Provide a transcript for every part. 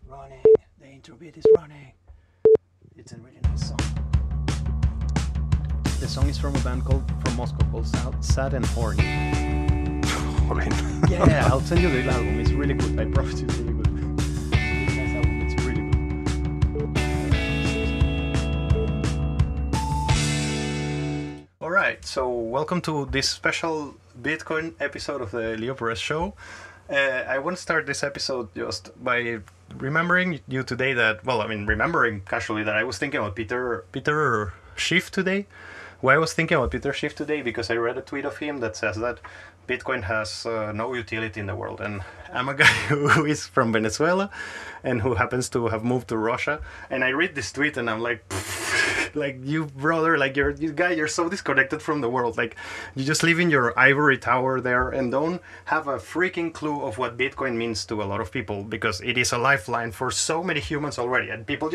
Running. The intro beat is running. It's a really nice song. The song is from a band from Moscow called Sad and Horny. Yeah, I'll send you the album. It's really good. I promise you, it's really good. It's a nice album. It's really good. All right. So welcome to this special Bitcoin episode of the Leo Perez Show. I want to start this episode just by remembering you today that, remembering casually that I was thinking about Peter Schiff today. Why I was thinking about Peter Schiff today? Because I read a tweet of him that says that Bitcoin has no utility in the world. And I'm a guy who is from Venezuela and who happens to have moved to Russia. And I read this tweet and I'm like, like, you brother, like you're so disconnected from the world. Like, you just live in your ivory tower there and don't have a freaking clue of what Bitcoin means to a lot of people, because it is a lifeline for so many humans already. And people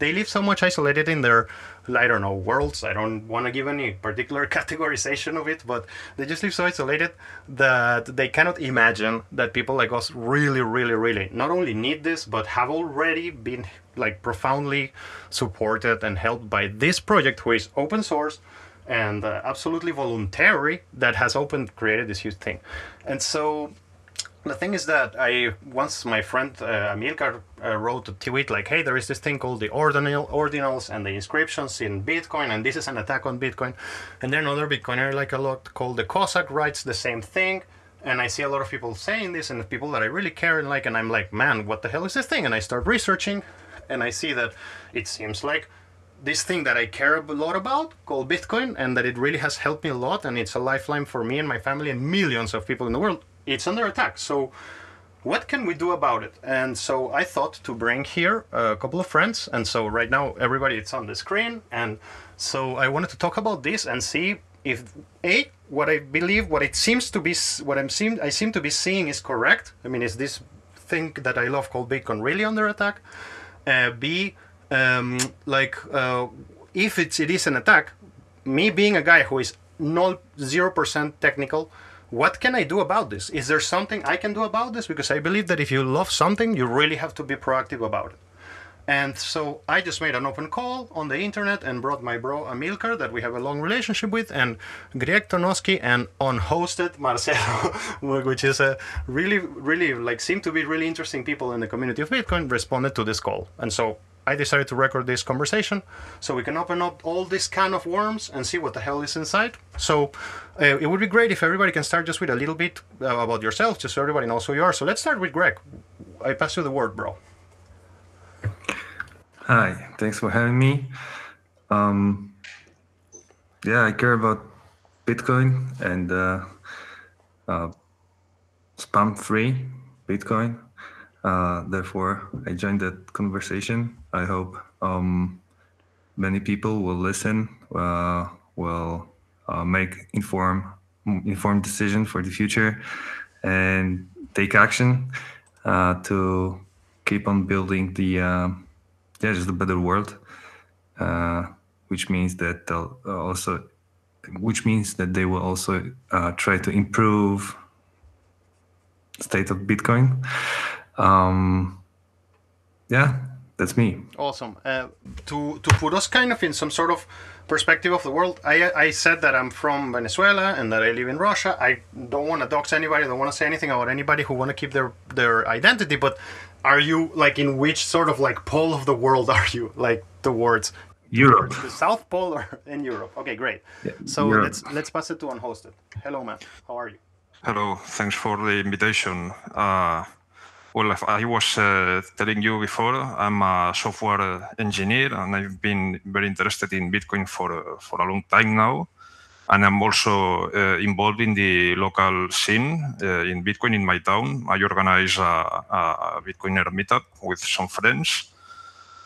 they live so much isolated in their, I don't know, worlds. I don't want to give any particular categorization of it, but they just live so isolated that they cannot imagine that people like us really not only need this, but have already been like profoundly supported and helped by this project, who is open source and absolutely voluntary, that has created this huge thing. And so the thing is that once my friend Amilcar wrote a tweet like, hey, there is this thing called the Ordinals and the Inscriptions in Bitcoin, and this is an attack on Bitcoin. And then another Bitcoiner like a lot called the Cossack writes the same thing. And I see a lot of people saying this, and people that I really care and like, and I'm like, man, what the hell is this thing? And I start researching, and I see that it seems like this thing that I care a lot about, called Bitcoin, and that it really has helped me a lot, and it's a lifeline for me and my family and millions of people in the world, it's under attack. So what can we do about it? And so I thought to bring here a couple of friends. And so right now, everybody, it's on the screen. And so I wanted to talk about this and see if what I believe, what it seems to be, I seem to be seeing is correct. I mean, is this thing that I love called Bitcoin really under attack? B, if it is an attack, me being a guy who is 0% technical, what can I do about this? Is there something I can do about this? Because I believe that if you love something, you really have to be proactive about it. And so I just made an open call on the internet and brought my bro Amilcar, that we have a long relationship with, and Greg Tonoski and Unhosted Marcellus, which is a really like seem to be really interesting people in the community of Bitcoin, responded to this call. And so I decided to record this conversation so we can open up all this can of worms and see what the hell is inside. So it would be great if everybody can start just with a little bit about yourself, just so everybody knows who you are. So let's start with Greg. I pass you the word, bro. Hi, thanks for having me. I care about Bitcoin and spam-free Bitcoin. Therefore, I joined that conversation. I hope many people will listen, will make informed decision for the future, and take action to keep on building the just a better world, which means that they will also try to improve state of Bitcoin. That's me. Awesome. To put us kind of in some sort of perspective of the world, I said that I'm from Venezuela and that I live in Russia. I don't want to dox anybody. I don't want to say anything about anybody who want to keep their identity. But are you like in which sort of like pole of the world are you? Like towards Europe, towards the South Pole or in Europe? Okay, great. Yeah, so Europe. let's pass it to Unhosted. Hello, man. How are you? Hello, thanks for the invitation. Well, I was telling you before, I'm a software engineer and I've been very interested in Bitcoin for a long time now. And I'm also involved in the local scene in Bitcoin in my town. I organize a Bitcoiner meetup with some friends.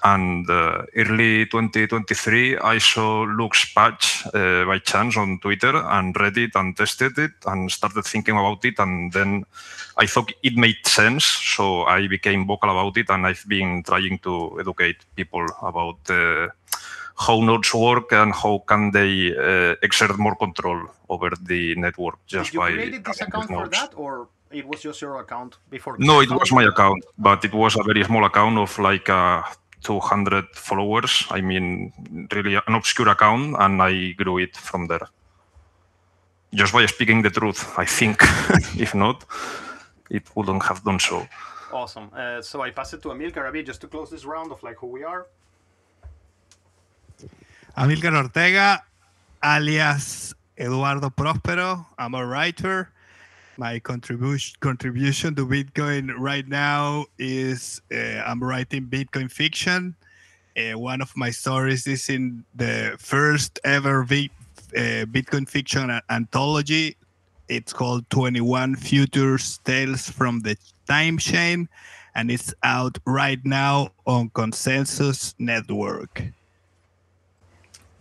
And early 2023, I saw Luke's patch by chance on Twitter and read it and tested it and started thinking about it. And then I thought it made sense. So I became vocal about it. And I've been trying to educate people about how nodes work and how can they exert more control over the network just by Did you create this account for that, or it was just your account before? No, it was my account, but it was a very small account of like 200 followers. I mean, really an obscure account, and I grew it from there. Just by speaking the truth, I think. If not, it wouldn't have done so. Awesome. So I pass it to Amilcar a bit just to close this round of like who we are. Amilcar Ortega, alias Eduardo Prospero. I'm a writer. My contribution to Bitcoin right now is I'm writing Bitcoin fiction. One of my stories is in the first ever Bitcoin fiction anthology. It's called 21 Futures Tales from the Time Chain, and it's out right now on Consensus Network.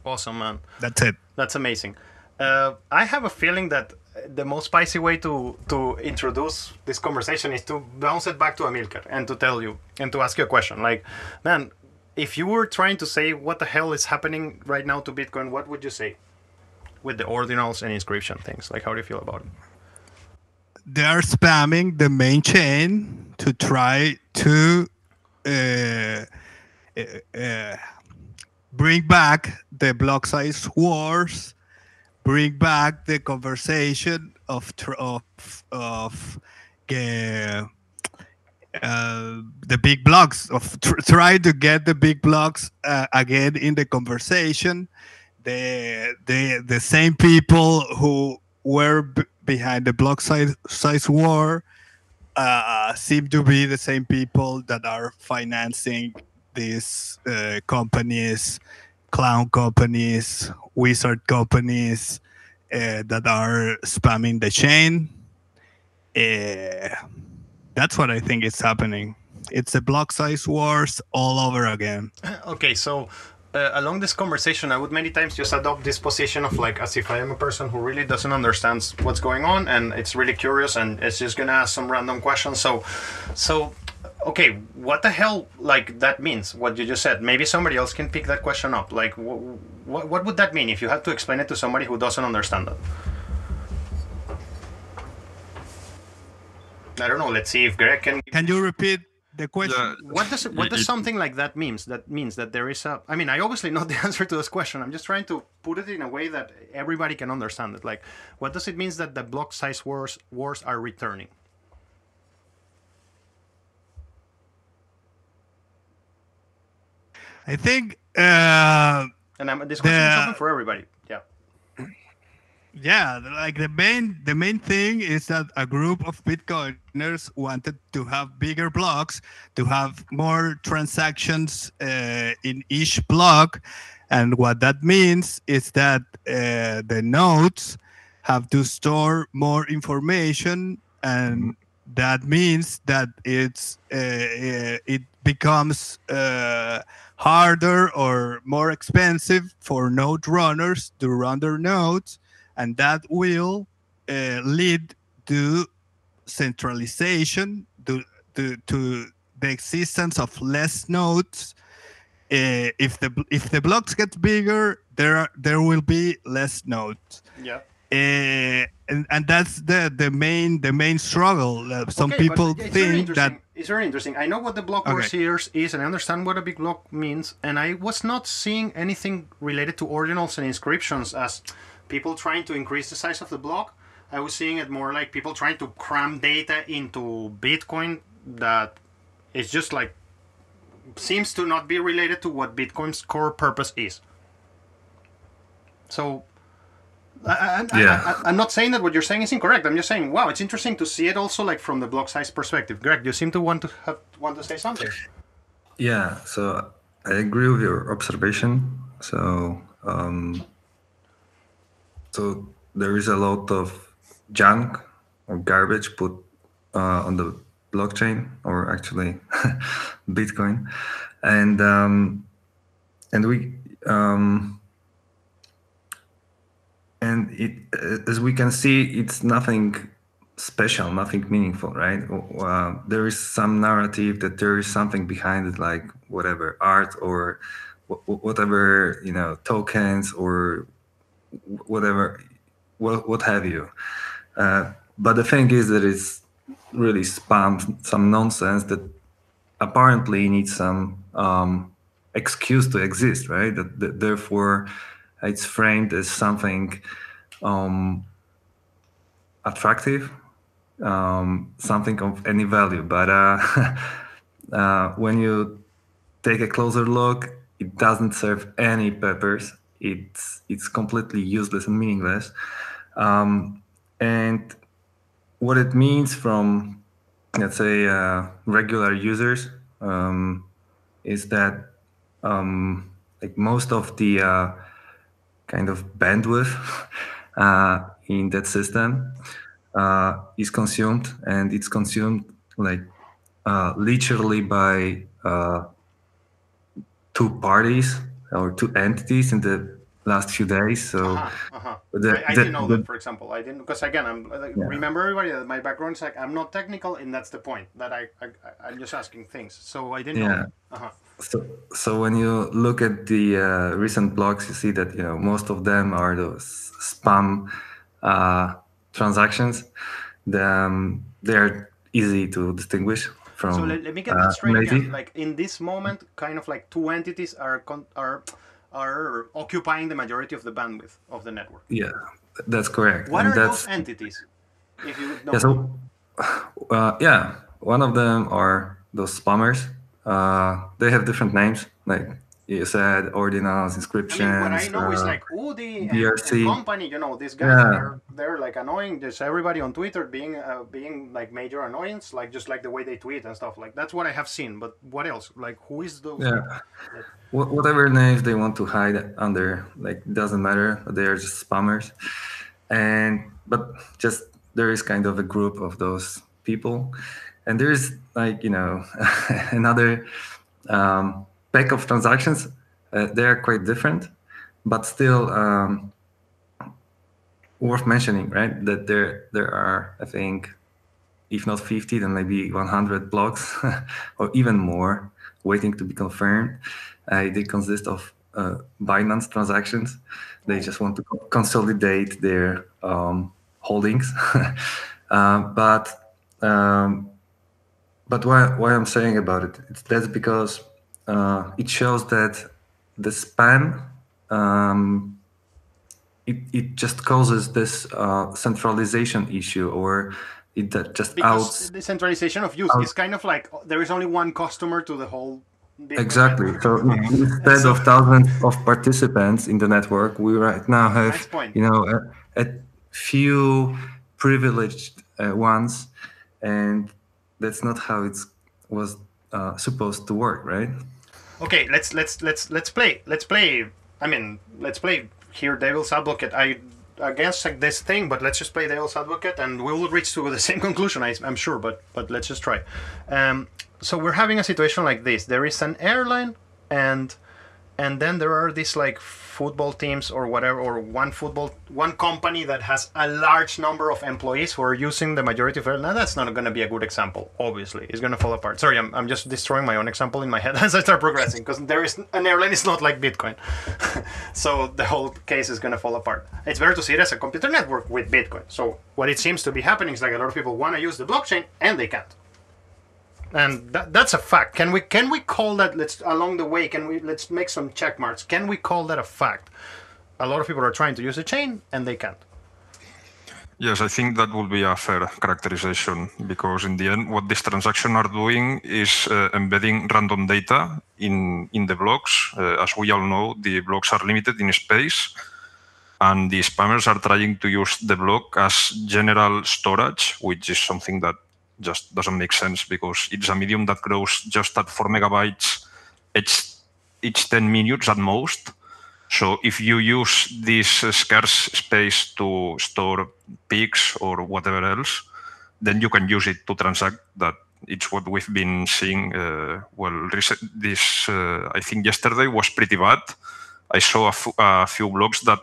Awesome, man. That's it. That's amazing. I have a feeling that the most spicy way to introduce this conversation is to bounce it back to Amilcar and to tell you and to ask you a question. Like, man, if you were trying to say what the hell is happening right now to Bitcoin, what would you say with the ordinals and inscription things? Like, how do you feel about it? They are spamming the main chain to try to bring back the block size wars, bring back the conversation of the big blocks, of trying to get the big blocks again in the conversation. The same people who were behind the block size war seem to be the same people that are financing these companies, clown companies, wizard companies that are spamming the chain. That's what I think is happening. It's the block size wars all over again. Okay, so along this conversation, I would many times just adopt this position of like as if I am a person who really doesn't understand what's going on and it's really curious and it's just gonna ask some random questions. So okay, what the hell like that means? What you just said? Maybe somebody else can pick that question up. Like, what would that mean if you had to explain it to somebody who doesn't understand it? I don't know. Let's see if Greg can. Can you repeat the question? Yeah. What does something like that means? That means that there is a. I mean, I obviously know the answer to this question. I'm just trying to put it in a way that everybody can understand it. Like, what does it mean that the block size wars are returning? I think. This question is open for everybody. Yeah. Yeah, like the main thing is that a group of Bitcoiners wanted to have bigger blocks, to have more transactions in each block, and what that means is that the nodes have to store more information, and that means that it becomes harder or more expensive for node runners to run their nodes. And that will lead to centralization, to the existence of less nodes. If the blocks get bigger, there will be less nodes. Yeah. And that's the main struggle. Some people think that it's very interesting. I know what the block wars here is, and I understand what a big block means. And I was not seeing anything related to ordinals and inscriptions as people trying to increase the size of the block. I was seeing it more like people trying to cram data into Bitcoin that is just like seems to not be related to what Bitcoin's core purpose is. So I'm not saying that what you're saying is incorrect. I'm just saying, wow, it's interesting to see it also like from the block size perspective. Greg, you seem to want to say something. Yeah, so I agree with your observation. So so there is a lot of junk or garbage put on the blockchain, or actually Bitcoin, and we and it, as we can see, it's nothing special, nothing meaningful, right? There is some narrative that there is something behind it, like whatever art or whatever, tokens or whatever, what have you. But the thing is that really spam some nonsense that apparently needs some excuse to exist, right? That therefore it's framed as something attractive, something of any value. But when you take a closer look, it doesn't serve any purpose. It's completely useless and meaningless. And what it means from, let's say, regular users is that like most of the kind of bandwidth in that system is consumed, and it's consumed like literally by two parties or two entities in the last few days. So I didn't know that, for example. I didn't, because again, remember everybody that my background is like, I'm not technical, and that's the point, that I'm just asking things. So I didn't know. So when you look at the recent blogs, you see that most of them are those spam transactions. They are easy to distinguish from. So let me get that straight again. Like in this moment, kind of like two entities are occupying the majority of the bandwidth of the network. Yeah, that's correct. What are those entities? If you know. Yeah, so one of them are those spammers. They have different names, like you said, Ordinals, Inscriptions. I mean, what I know is like Udi and company. These guys they're like annoying. There's everybody on Twitter being like major annoyance, like just like the way they tweet and stuff. Like that's what I have seen. But what else? Like who is those? Yeah, whatever names they want to hide under, like doesn't matter. They are just spammers, but just there is kind of a group of those people, and there's like another pack of transactions. They are quite different, but still worth mentioning, right? That there are, I think, if not 50, then maybe 100 blocks or even more waiting to be confirmed. They consist of Binance transactions. They just want to consolidate their holdings. But why I'm saying about it, that's because it shows that the spam it just causes this centralization issue, or it just because the centralization of use is kind of like there is only one customer to the whole. Exactly. So instead of thousands of participants in the network, we right now have a few privileged ones, and that's not how it was supposed to work, right? Okay, let's play. I mean, let's play here devil's advocate. I against like this thing, but let's just play devil's advocate, and we will reach to the same conclusion, I'm sure. But let's just try. So we're having a situation like this. There is an airline, and then there are these like football teams or whatever, or one company that has a large number of employees who are using the majority of it. Now that's not going to be a good example. Obviously, it's going to fall apart. Sorry, I'm just destroying my own example in my head as I start progressing, because there is an airline is not like Bitcoin, so the whole case is going to fall apart. It's better to see it as a computer network with Bitcoin. So what it seems to be happening is like a lot of people want to use the blockchain and they can't. And that's a fact. Can we call that? Let's make some check marks. Can we call that a fact? A lot of people are trying to use the chain and they can't. Yes, I think that would be a fair characterization, because in the end, what these transactions are doing is embedding random data in the blocks. As we all know, the blocks are limited in space, and the spammers are trying to use the block as general storage, which is something that just doesn't make sense, because it's a medium that grows just at 4 megabytes each 10 minutes at most. So if you use this scarce space to store pics or whatever else, then you can use it to transact. That it's what we've been seeing. I think yesterday was pretty bad. I saw a few blocks that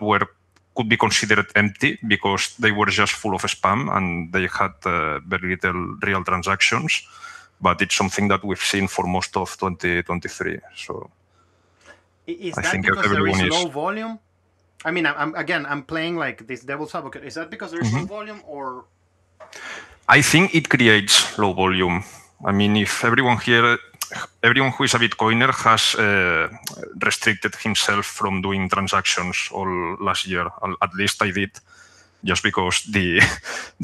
could be considered empty because they were just full of spam and they had very little real transactions. But it's something that we've seen for most of 2023. So is that because there is low volume? I mean, I'm playing like this devil's advocate. Is that because there is low volume, or? I think it creates low volume. I mean, if everyone here, everyone who is a Bitcoiner has restricted himself from doing transactions all last year. At least I did, just because the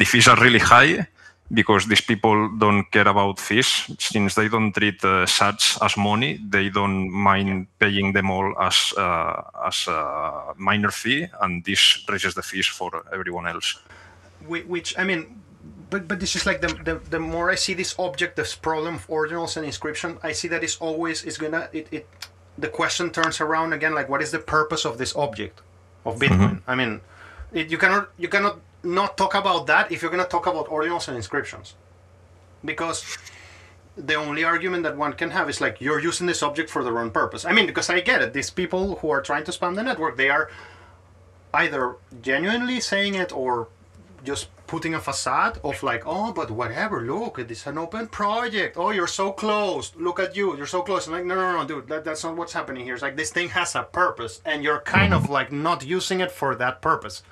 fees are really high. Because these people don't care about fees, since they don't treat sats as money, they don't mind paying them all as a minor fee, and this raises the fees for everyone else. Which I mean, but this is like the more I see this object, this problem of ordinals and inscription, I see that it's always the question turns around again, like what is the purpose of this object of Bitcoin? I mean, you cannot not talk about that if you're going to talk about ordinals and inscriptions, because the only argument that one can have is like you're using this object for the wrong purpose. I mean, because I get it, these people who are trying to spam the network, they are either genuinely saying it or just putting a facade of like, oh, but whatever, look, it is an open project, oh, you're so close, look at you, you're so close. I'm like, no, dude, that's not what's happening here. It's like this thing has a purpose and you're kind of like not using it for that purpose.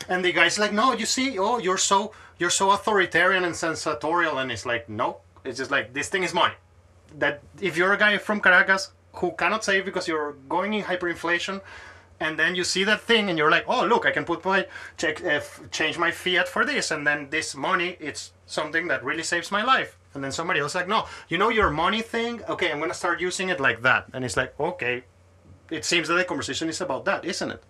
And the guy's like, no, you see, oh, you're so authoritarian and sensatorial. And it's like, no, it's just like, this thing is money. That if you're a guy from Caracas who cannot save because you're going in hyperinflation, and then you see that thing and you're like, oh, look, I can put my change my fiat for this, and then this money, it's something that really saves my life. And then somebody else is like, no, you know your money thing? Okay, I'm going to start using it like that. And it's like, okay, it seems that the conversation is about that, isn't it?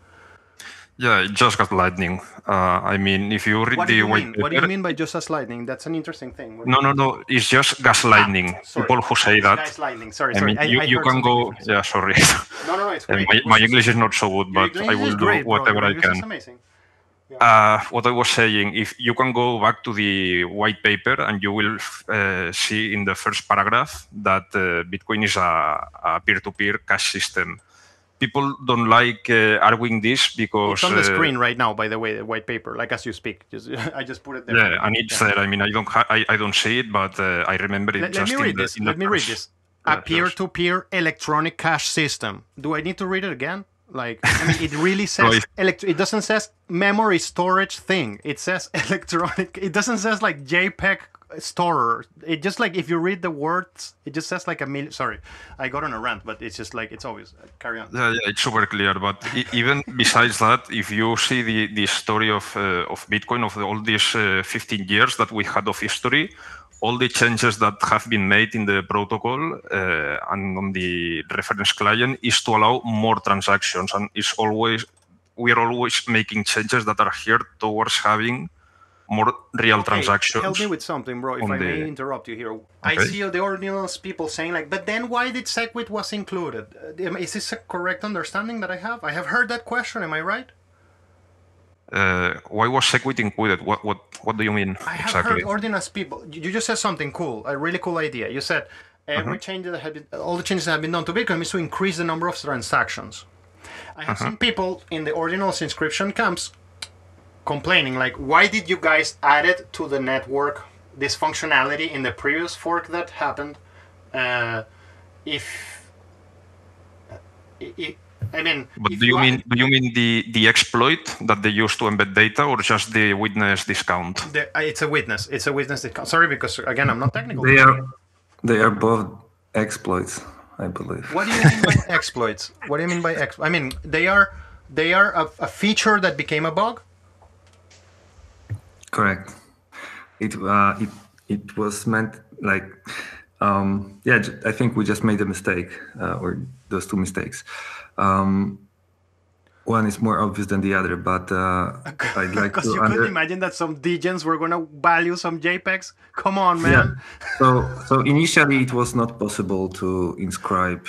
Yeah, it just got lightning. I mean, if you read the white paper... What do you mean by just as lightning? That's an interesting thing. No, it's just gaslighting. People who say that. Gaslighting, sorry. I mean, you can go... Yeah, sorry. No, it's great. My English is not so good, but I will do whatever I can. It's amazing. Yeah. What I was saying, if you can go back to the white paper and you will see in the first paragraph that Bitcoin is a peer-to-peer cash system. People don't like arguing this because... It's on the screen right now, by the way, the white paper, like as you speak. I just put it there. Yeah, and it's there. I mean, I don't see it, but I remember it. Let me read this. A peer-to-peer electronic cash system. Do I need to read it again? Like, I mean, it really says... it doesn't says memory storage thing. It says electronic... It doesn't says like JPEG storer. It just like, if you read the words, it just says like a million... Sorry, I got on a rant, but it's just like, it's obvious. Carry on. Yeah, it's super clear. But even besides that, if you see the story of Bitcoin, of all these 15 years that we had of history, all the changes that have been made in the protocol and on the reference client is to allow more transactions. And we're always making changes that are here towards having more real transactions. Help me with something, bro, if I may interrupt you here. Okay. I see the Ordinals people saying like, but then why did SegWit was included? Is this a correct understanding that I have? I have heard that question, am I right? Why was SegWit included? What do you mean I have exactly? heard Ordinals people, you just said something cool, a really cool idea. You said every change that had been, all the changes that have been done to Bitcoin is to increase the number of transactions. I have seen people in the Ordinals inscription camps complaining like, why did you guys add it to the network, this functionality in the previous fork that happened? I mean, but do you mean the exploit that they use to embed data, or just the witness discount? It's a witness discount. Sorry, because again, I'm not technical. They are both exploits, I believe. What do you mean by exploits? What do you mean by exploits? I mean, they are a feature that became a bug. Correct. It was meant like, I think we just made a mistake, or those two mistakes. One is more obvious than the other, but I'd like because you couldn't imagine that some degens were going to value some JPEGs. Come on, man. Yeah. So initially it was not possible to inscribe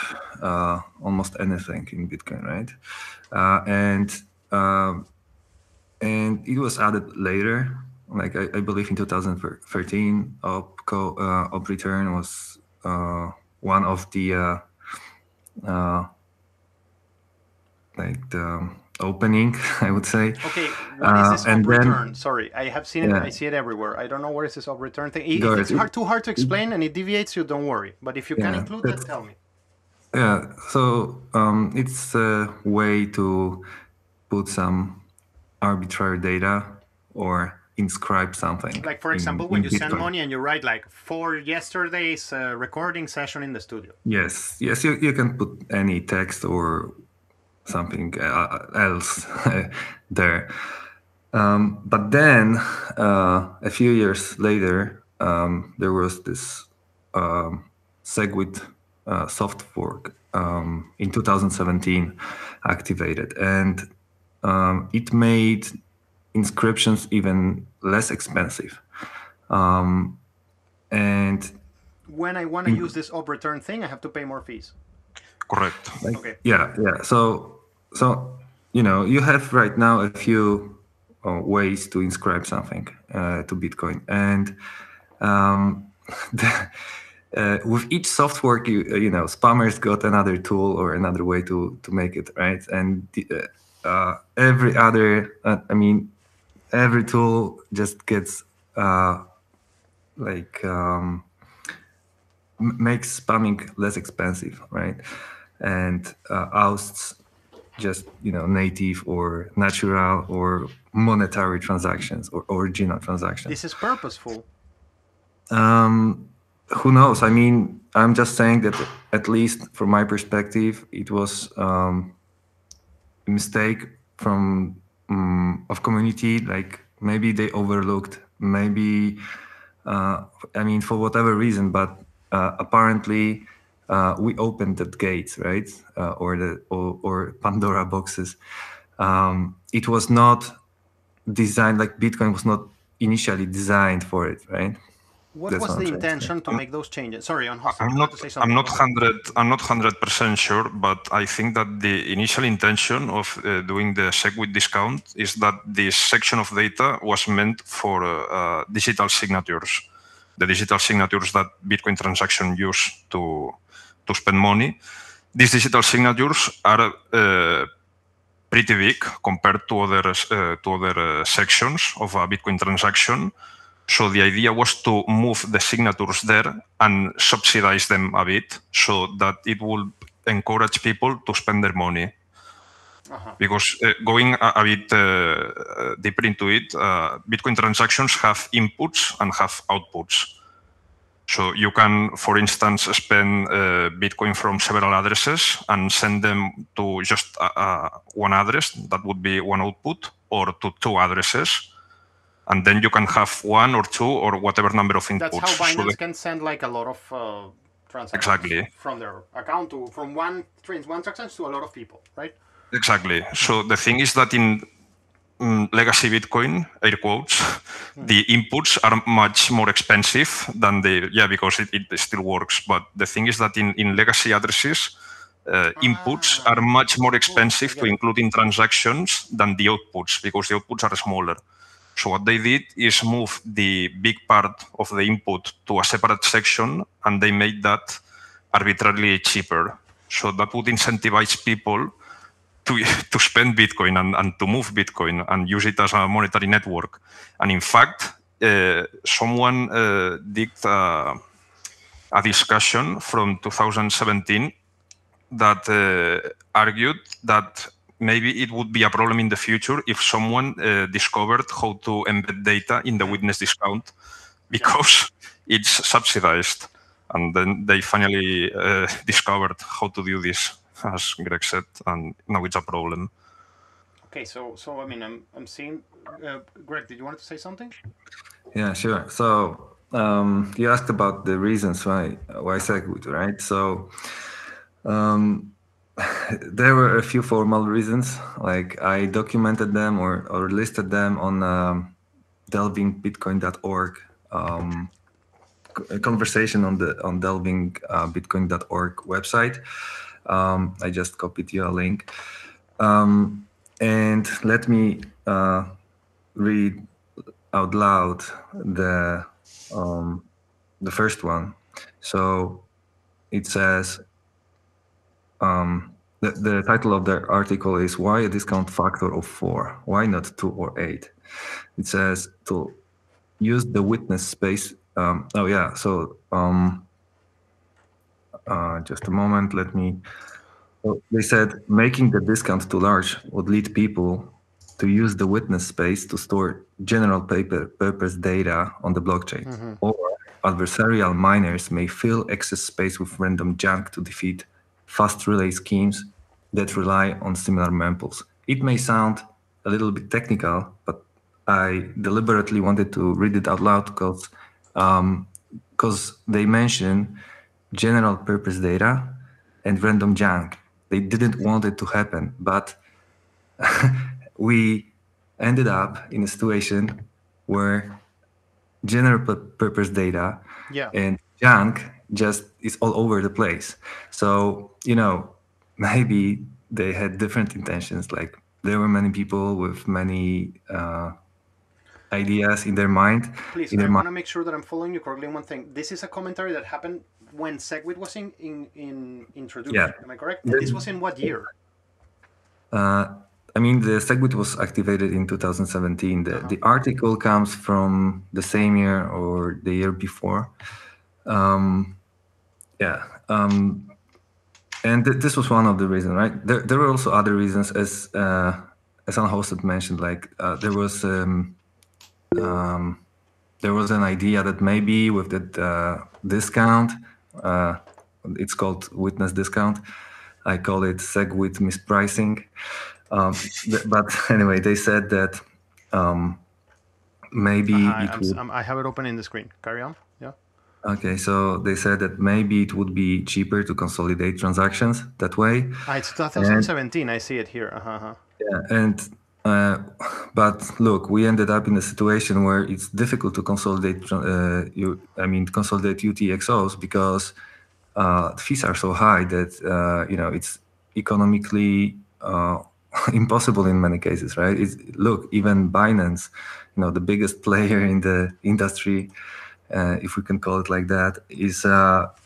almost anything in Bitcoin, right? And it was added later. Like I believe in 2013, op return was one of the the opening, I would say. Okay, what is this op return? Sorry, I have seen it. I see it everywhere. I don't know what is this op return thing. If it's too hard to explain and it deviates you, don't worry. But if you can include that, tell me. Yeah, so it's a way to put some arbitrary data or inscribe something. Like, for example, when you send money and you write like, for yesterday's recording session in the studio. Yes, you can put any text or something else there. But then a few years later, there was this Segwit soft fork in 2017 activated, and it made inscriptions even less expensive. And when I want to use this op return thing, I have to pay more fees. Correct. Okay. Yeah. So you have right now a few ways to inscribe something to Bitcoin, and with each soft fork, spammers got another tool or another way to make it, right? And every other, every tool just gets makes spamming less expensive, right? And ousts just native or natural or monetary transactions or original transactions. This is purposeful. Who knows? I mean, I'm just saying that at least from my perspective, it was a mistake from of community. Like maybe they overlooked, maybe for whatever reason, but apparently we opened that gate, right? Or Pandora boxes. It was not designed, like Bitcoin was not initially designed for it, right? What was the intention to make those changes? Sorry, Unhosted, I'm not 100% sure, but I think that the initial intention of doing the Segwit discount is that this section of data was meant for digital signatures, the digital signatures that Bitcoin transaction use to spend money. These digital signatures are pretty big compared to other sections of a Bitcoin transaction. So the idea was to move the signatures there and subsidize them a bit so that it would encourage people to spend their money. Because going a bit deeper into it, Bitcoin transactions have inputs and have outputs. So you can, for instance, spend Bitcoin from several addresses and send them to just one address. That would be one output, or to two addresses. And then you can have one or two or whatever number of inputs. That's how Binance can send like a lot of transactions from their account from one transaction to a lot of people, right? Exactly. So the thing is that in legacy Bitcoin, air quotes, the inputs are much more expensive than because it still works. But the thing is that in legacy addresses, inputs are much more expensive to include in transactions than the outputs, because the outputs are smaller. So what they did is move the big part of the input to a separate section, and they made that arbitrarily cheaper. So that would incentivize people to spend Bitcoin and to move Bitcoin and use it as a monetary network. And in fact, someone did a discussion from 2017 that argued that maybe it would be a problem in the future if someone discovered how to embed data in the witness discount, because it's subsidized. And then they finally discovered how to do this, as Greg said, and now it's a problem. Okay, so I mean, I'm seeing. Greg, did you want to say something? Yeah, sure. So you asked about the reasons why Segwit, right? So there were a few formal reasons, like I documented them or listed them on delvingbitcoin.org. A conversation on delvingbitcoin.org website. I just copied you a link. And let me read out loud the first one. So it says, the title of the article is "Why a Discount Factor of 4? Why not 2 or 8?" It says to use the witness space. Just a moment. Let me. They said making the discount too large would lead people to use the witness space to store general purpose data on the blockchain. Or adversarial miners may fill excess space with random junk to defeat fast relay schemes that rely on similar mempools. It may sound a little bit technical, but I deliberately wanted to read it out loud because they mention general purpose data and random junk. They didn't want it to happen, but we ended up in a situation where general purpose data and junk just is all over the place. So, maybe they had different intentions. Like there were many people with many ideas in their mind. Please, I want to make sure that I'm following you correctly on one thing. This is a commentary that happened when SegWit was introduced. Yeah. Am I correct? And this was in what year? The SegWit was activated in 2017. The article comes from the same year or the year before. And this was one of the reasons, right? There were also other reasons, as Unhosted mentioned. Like there was an idea that maybe with that discount, it's called witness discount. I call it SegWit mispricing. But anyway, they said that maybe it would... I have it open in the screen. Carry on. Yeah. Okay, so they said that maybe it would be cheaper to consolidate transactions that way. It's 2017. I see it here. Yeah, but look, we ended up in a situation where it's difficult to consolidate consolidate UTXOs because the fees are so high that it's economically impossible in many cases, right? Look, even Binance, the biggest player in the industry, if we can call it like that, is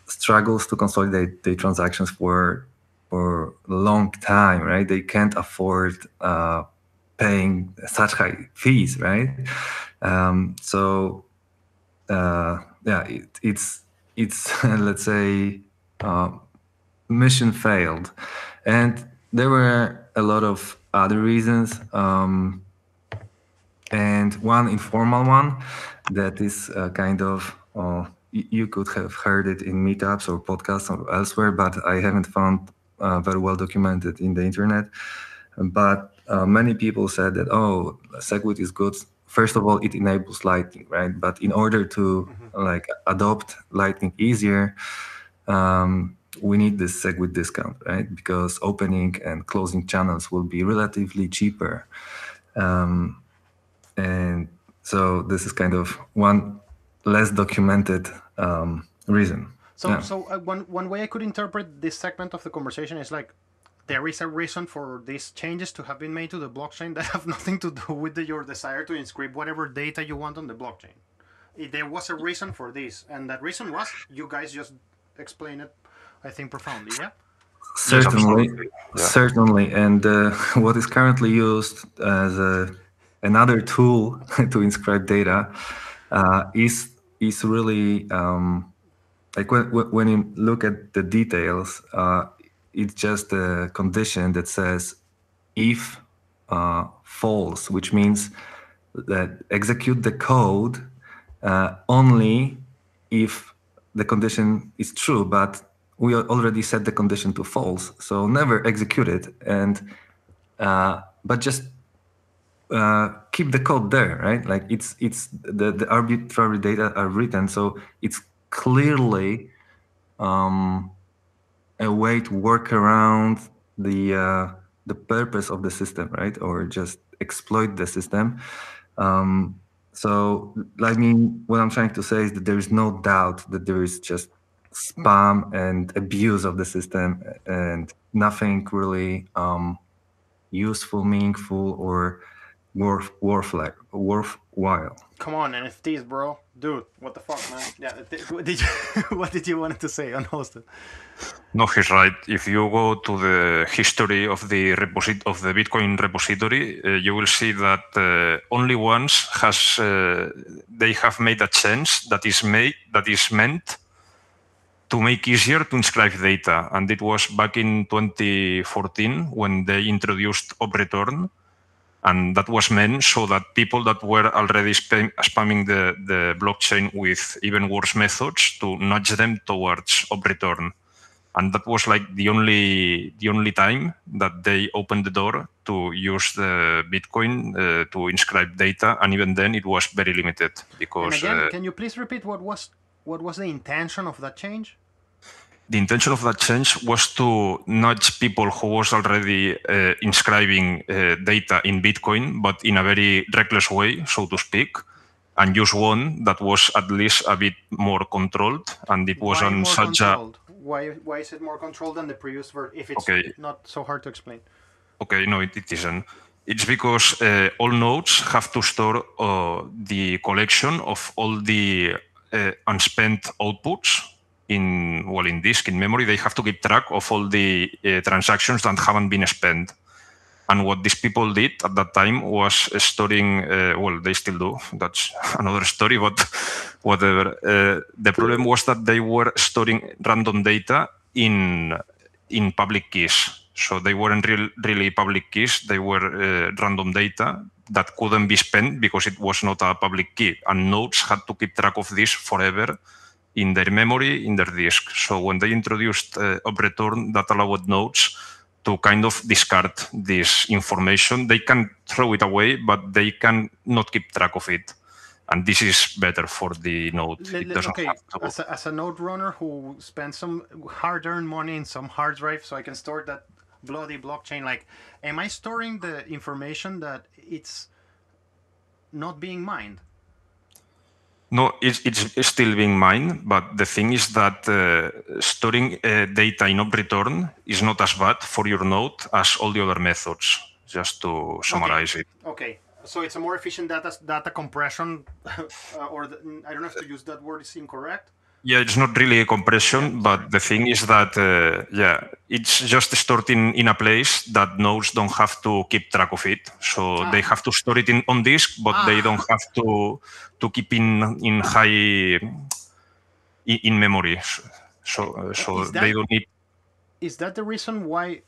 struggles to consolidate the transactions for a long time, right? They can't afford paying such high fees, right? It's let's say mission failed, and there were a lot of other reasons, and one informal one that is kind of you could have heard it in meetups or podcasts or elsewhere, but I haven't found very well documented in the internet. But many people said that, SegWit is good. First of all, it enables Lightning, right? But in order to adopt Lightning easier, we need this SegWit discount, right? Because opening and closing channels will be relatively cheaper. And so this is kind of one less documented reason. So one way I could interpret this segment of the conversation is like, there is a reason for these changes to have been made to the blockchain that have nothing to do with your desire to inscribe whatever data you want on the blockchain. There was a reason for this, and that reason was, you guys just explained it, I think, profoundly, yeah? Certainly. And what is currently used as another tool to inscribe data is really, like when you look at the details, it's just a condition that says if false, which means that execute the code only if the condition is true, but we already set the condition to false, so never execute it, and but just keep the code there, right? Like it's the arbitrary data are written, so it's clearly a way to work around the purpose of the system, right? Or just exploit the system. So, what I'm trying to say is that there is no doubt that there is just spam and abuse of the system, and nothing really useful, meaningful, or worthwhile. Come on, NFTs, bro. Dude, what the fuck, man? Yeah, what did you want to say, Unhosted? No, he's right. If you go to the history of the Bitcoin repository, you will see that only once they have made a change that is meant to make easier to inscribe data, and it was back in 2014 when they introduced op return. And that was meant so that people that were already spamming the blockchain with even worse methods to nudge them towards op return. And that was like the only time that they opened the door to use the Bitcoin to inscribe data, and even then it was very limited because. And again, can you please repeat what was the intention of that change? The intention of that change was to nudge people who was already inscribing data in Bitcoin, but in a very reckless way, so to speak, and use one that was at least a bit more controlled, and it was on such a. Why is it more controlled than the previous version? If it's not so hard to explain. Okay, no, it isn't. It's because all nodes have to store the collection of all the unspent outputs in disk, in memory. They have to keep track of all the transactions that haven't been spent. And what these people did at that time was storing, they still do, that's another story, but whatever. The problem was that they were storing random data in public keys. So they weren't really public keys, they were random data that couldn't be spent because it was not a public key. And nodes had to keep track of this forever in their memory, in their disk. So when they introduced op return, that allowed nodes to kind of discard this information. They can throw it away, but they can not keep track of it. And this is better for the node. It doesn't have to. As a node runner who spends some hard-earned money in some hard drive so I can store that bloody blockchain, like, am I storing the information that it's not being mined? No, it's still being mined, but the thing is that storing data in op return is not as bad for your node as all the other methods, just to summarize it. Okay, so it's a more efficient data compression, or I don't know if to use that word is incorrect. Yeah, it's not really a compression, but the thing is that, it's just stored in a place that nodes don't have to keep track of it. So they have to store it on disk, but they don't have to keep in high in memory. So they don't need. Is that the reason why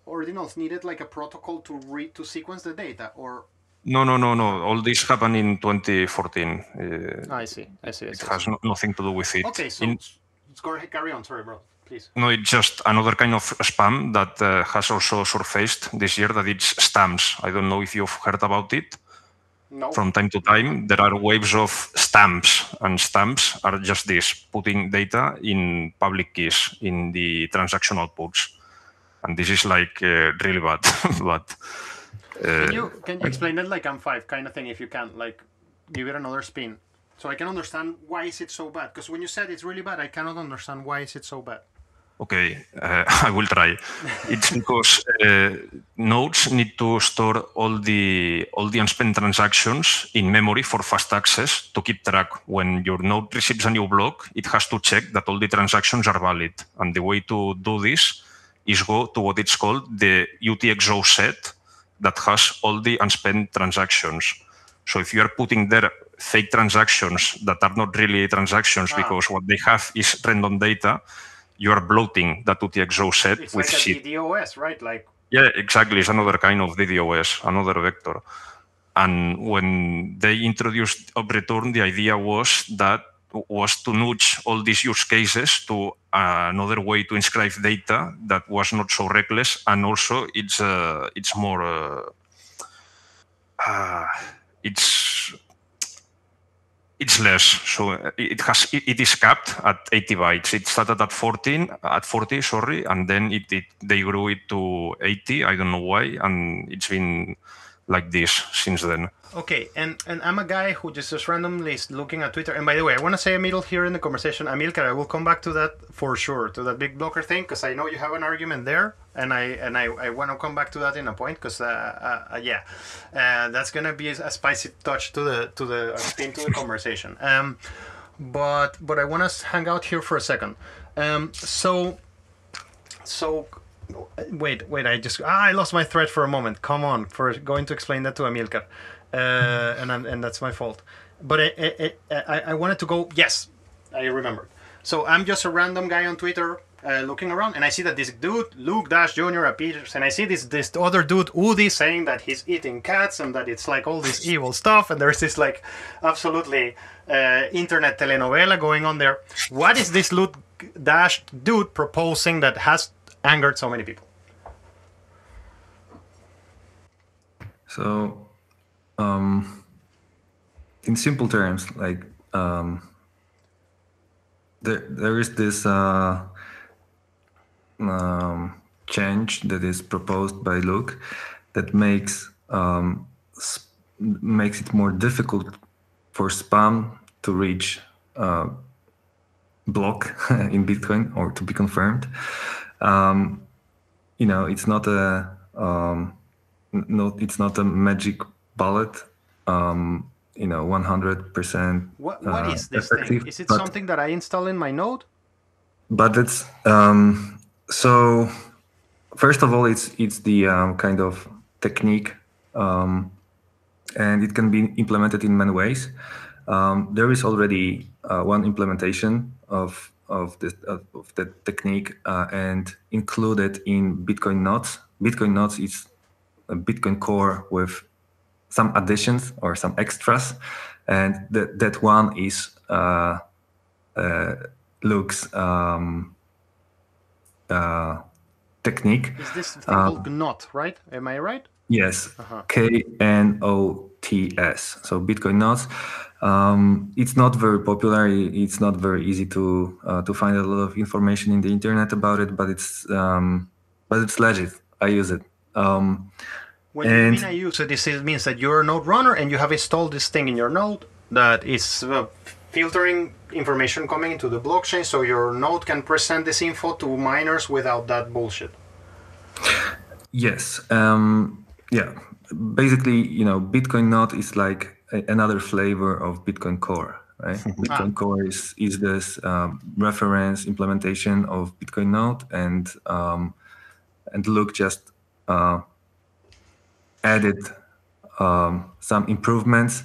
Ordinals needed like a protocol to sequence the data, or? No. All this happened in 2014. I see. It has nothing to do with it. Okay, so let's go ahead, carry on. Sorry, bro. Please. No, it's just another kind of spam that has also surfaced this year, that it's stamps. I don't know if you've heard about it. No. From time to time, there are waves of stamps, and stamps are just this, putting data in public keys, in the transaction outputs. And this is like really bad. But can you explain it like I'm 5 kind of thing, if you can, like give it another spin, so I can understand why is it so bad? Because when you said it's really bad, I cannot understand why is it so bad. Okay, I will try. It's because nodes need to store all the unspent transactions in memory for fast access to keep track. When your node receives a new block, it has to check that all the transactions are valid. And the way to do this is go to what it's called the UTXO set that has all the unspent transactions. So if you are putting there fake transactions that are not really transactions because what they have is random data, you are bloating that UTXO set it's with like shit. A DDoS, right? Like, yeah, exactly. It's another kind of DDoS, another vector. And when they introduced op return, the idea was to nudge all these use cases to another way to inscribe data that was not so reckless, and also it's more it's less. So it is capped at 80 bytes. It started at 40, and then they grew it to 80. I don't know why, and it's been like this since then. Okay, and I'm a guy who just randomly is looking at Twitter. And by the way, I want to say a middle here in the conversation. Amilcar, I will come back to that for sure, to that big blocker thing, because I know you have an argument there, and I want to come back to that in a point, because that's gonna be a spicy touch to the conversation. But I want to hang out here for a second. So. Wait! I lost my thread for a moment. Come on, for going to explain that to Amilcar, and that's my fault. But I wanted to go. Yes, I remembered. So I'm just a random guy on Twitter, looking around, and I see that this dude, Luke Dash Jr. appears, and I see this other dude, Udi, saying that he's eating cats and that it's like all this evil stuff, and there's this like absolutely internet telenovela going on there. What is this Luke Dash dude proposing that has angered so many people? So, in simple terms, like there is this change that is proposed by Luke that makes it more difficult for spam to reach block in Bitcoin or to be confirmed. It's not a it's not a magic bullet. 100%. What is this effective, thing? Is it something that I install in my node? But it's so. First of all, it's the kind of technique, and it can be implemented in many ways. There is already one implementation of the technique and included in Bitcoin nodes. Bitcoin nodes is a Bitcoin core with some additions or some extras, and that one is Luke's technique. Is this thing called Knot, right? Am I right? Yes, KNOTS. So Bitcoin nodes. It's not very popular. It's not very easy to find a lot of information in the internet about it, but it's legit. I use it. When you mean I use it, this means that you're a node runner and you have installed this thing in your node that is filtering information coming into the blockchain, so your node can present this info to miners without that bullshit. Yes. Yeah. Basically, Bitcoin node is like another flavor of Bitcoin core, right? Bitcoin core is this reference implementation of Bitcoin node, and Luke just added some improvements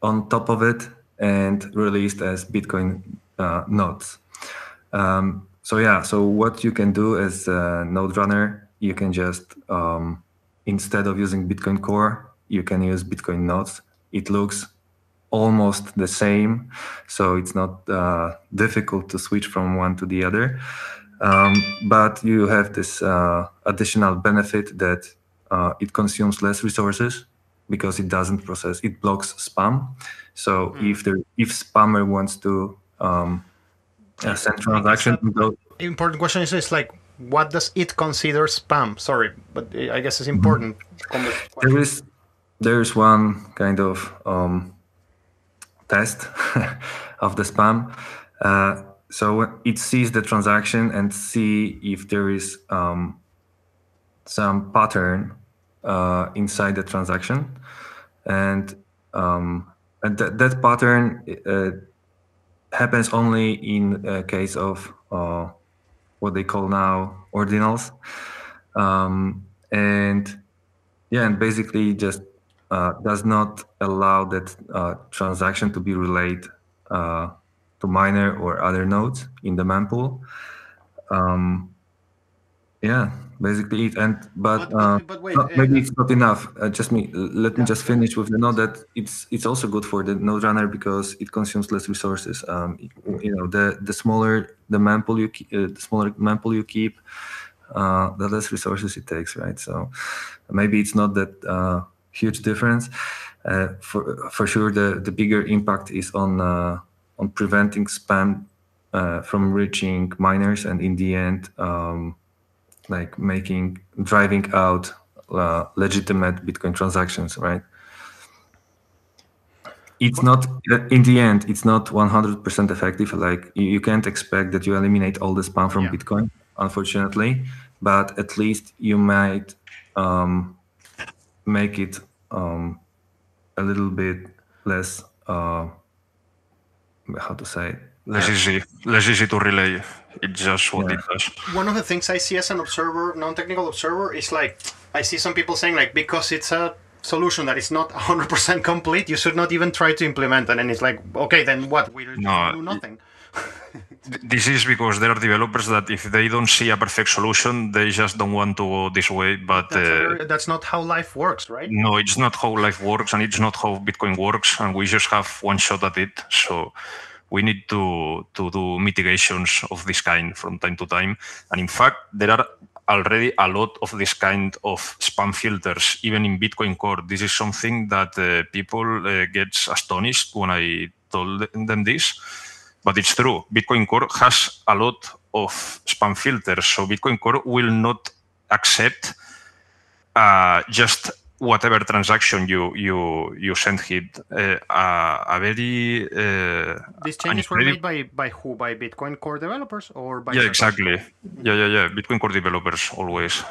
on top of it and released as Bitcoin nodes. So what you can do as a node runner, you can just instead of using Bitcoin core, you can use Bitcoin nodes. It looks almost the same, so it's not difficult to switch from one to the other. But you have this additional benefit that it consumes less resources because it doesn't process. It blocks spam. So if spammer wants to send transaction, important question is like, what does it consider spam? Sorry, but I guess it's important. There is one kind of test of the spam. So it sees the transaction and see if there is some pattern inside the transaction, and that pattern happens only in a case of what they call now ordinals, and basically just does not allow that transaction to be relayed to miner or other nodes in the mempool. Basically it. But wait, maybe it's not enough. Let me just finish with the node that it's also good for the node runner because it consumes less resources. The smaller the mempool you keep, the less resources it takes, right? So maybe it's not that huge difference. For sure, the bigger impact is on preventing spam from reaching miners, and in the end, like driving out legitimate Bitcoin transactions, right? It's not, in the end, it's not 100% effective. Like you can't expect that you eliminate all the spam from Bitcoin, unfortunately, but at least you might make it a little bit less, how to say it? Less easy to relay. It's just what it does. One of the things I see as an observer, non-technical observer, is like, I see some people saying like, because it's a solution that is not 100% complete, you should not even try to implement it. And it's like, okay, then what? We do nothing. This is because there are developers that if they don't see a perfect solution, they just don't want to go this way. But that's not how life works, right? no, it's not how life works, and it's not how Bitcoin works, and we just have one shot at it. So we need to do mitigations of this kind from time to time. And in fact, there are already a lot of this kind of spam filters, even in Bitcoin Core. This is something that people gets astonished when I told them this, but it's true. Bitcoin Core has a lot of spam filters, so Bitcoin Core will not accept just whatever transaction you send it. A very these changes were made by who? By Bitcoin Core developers or by exactly. Yeah. Bitcoin Core developers always.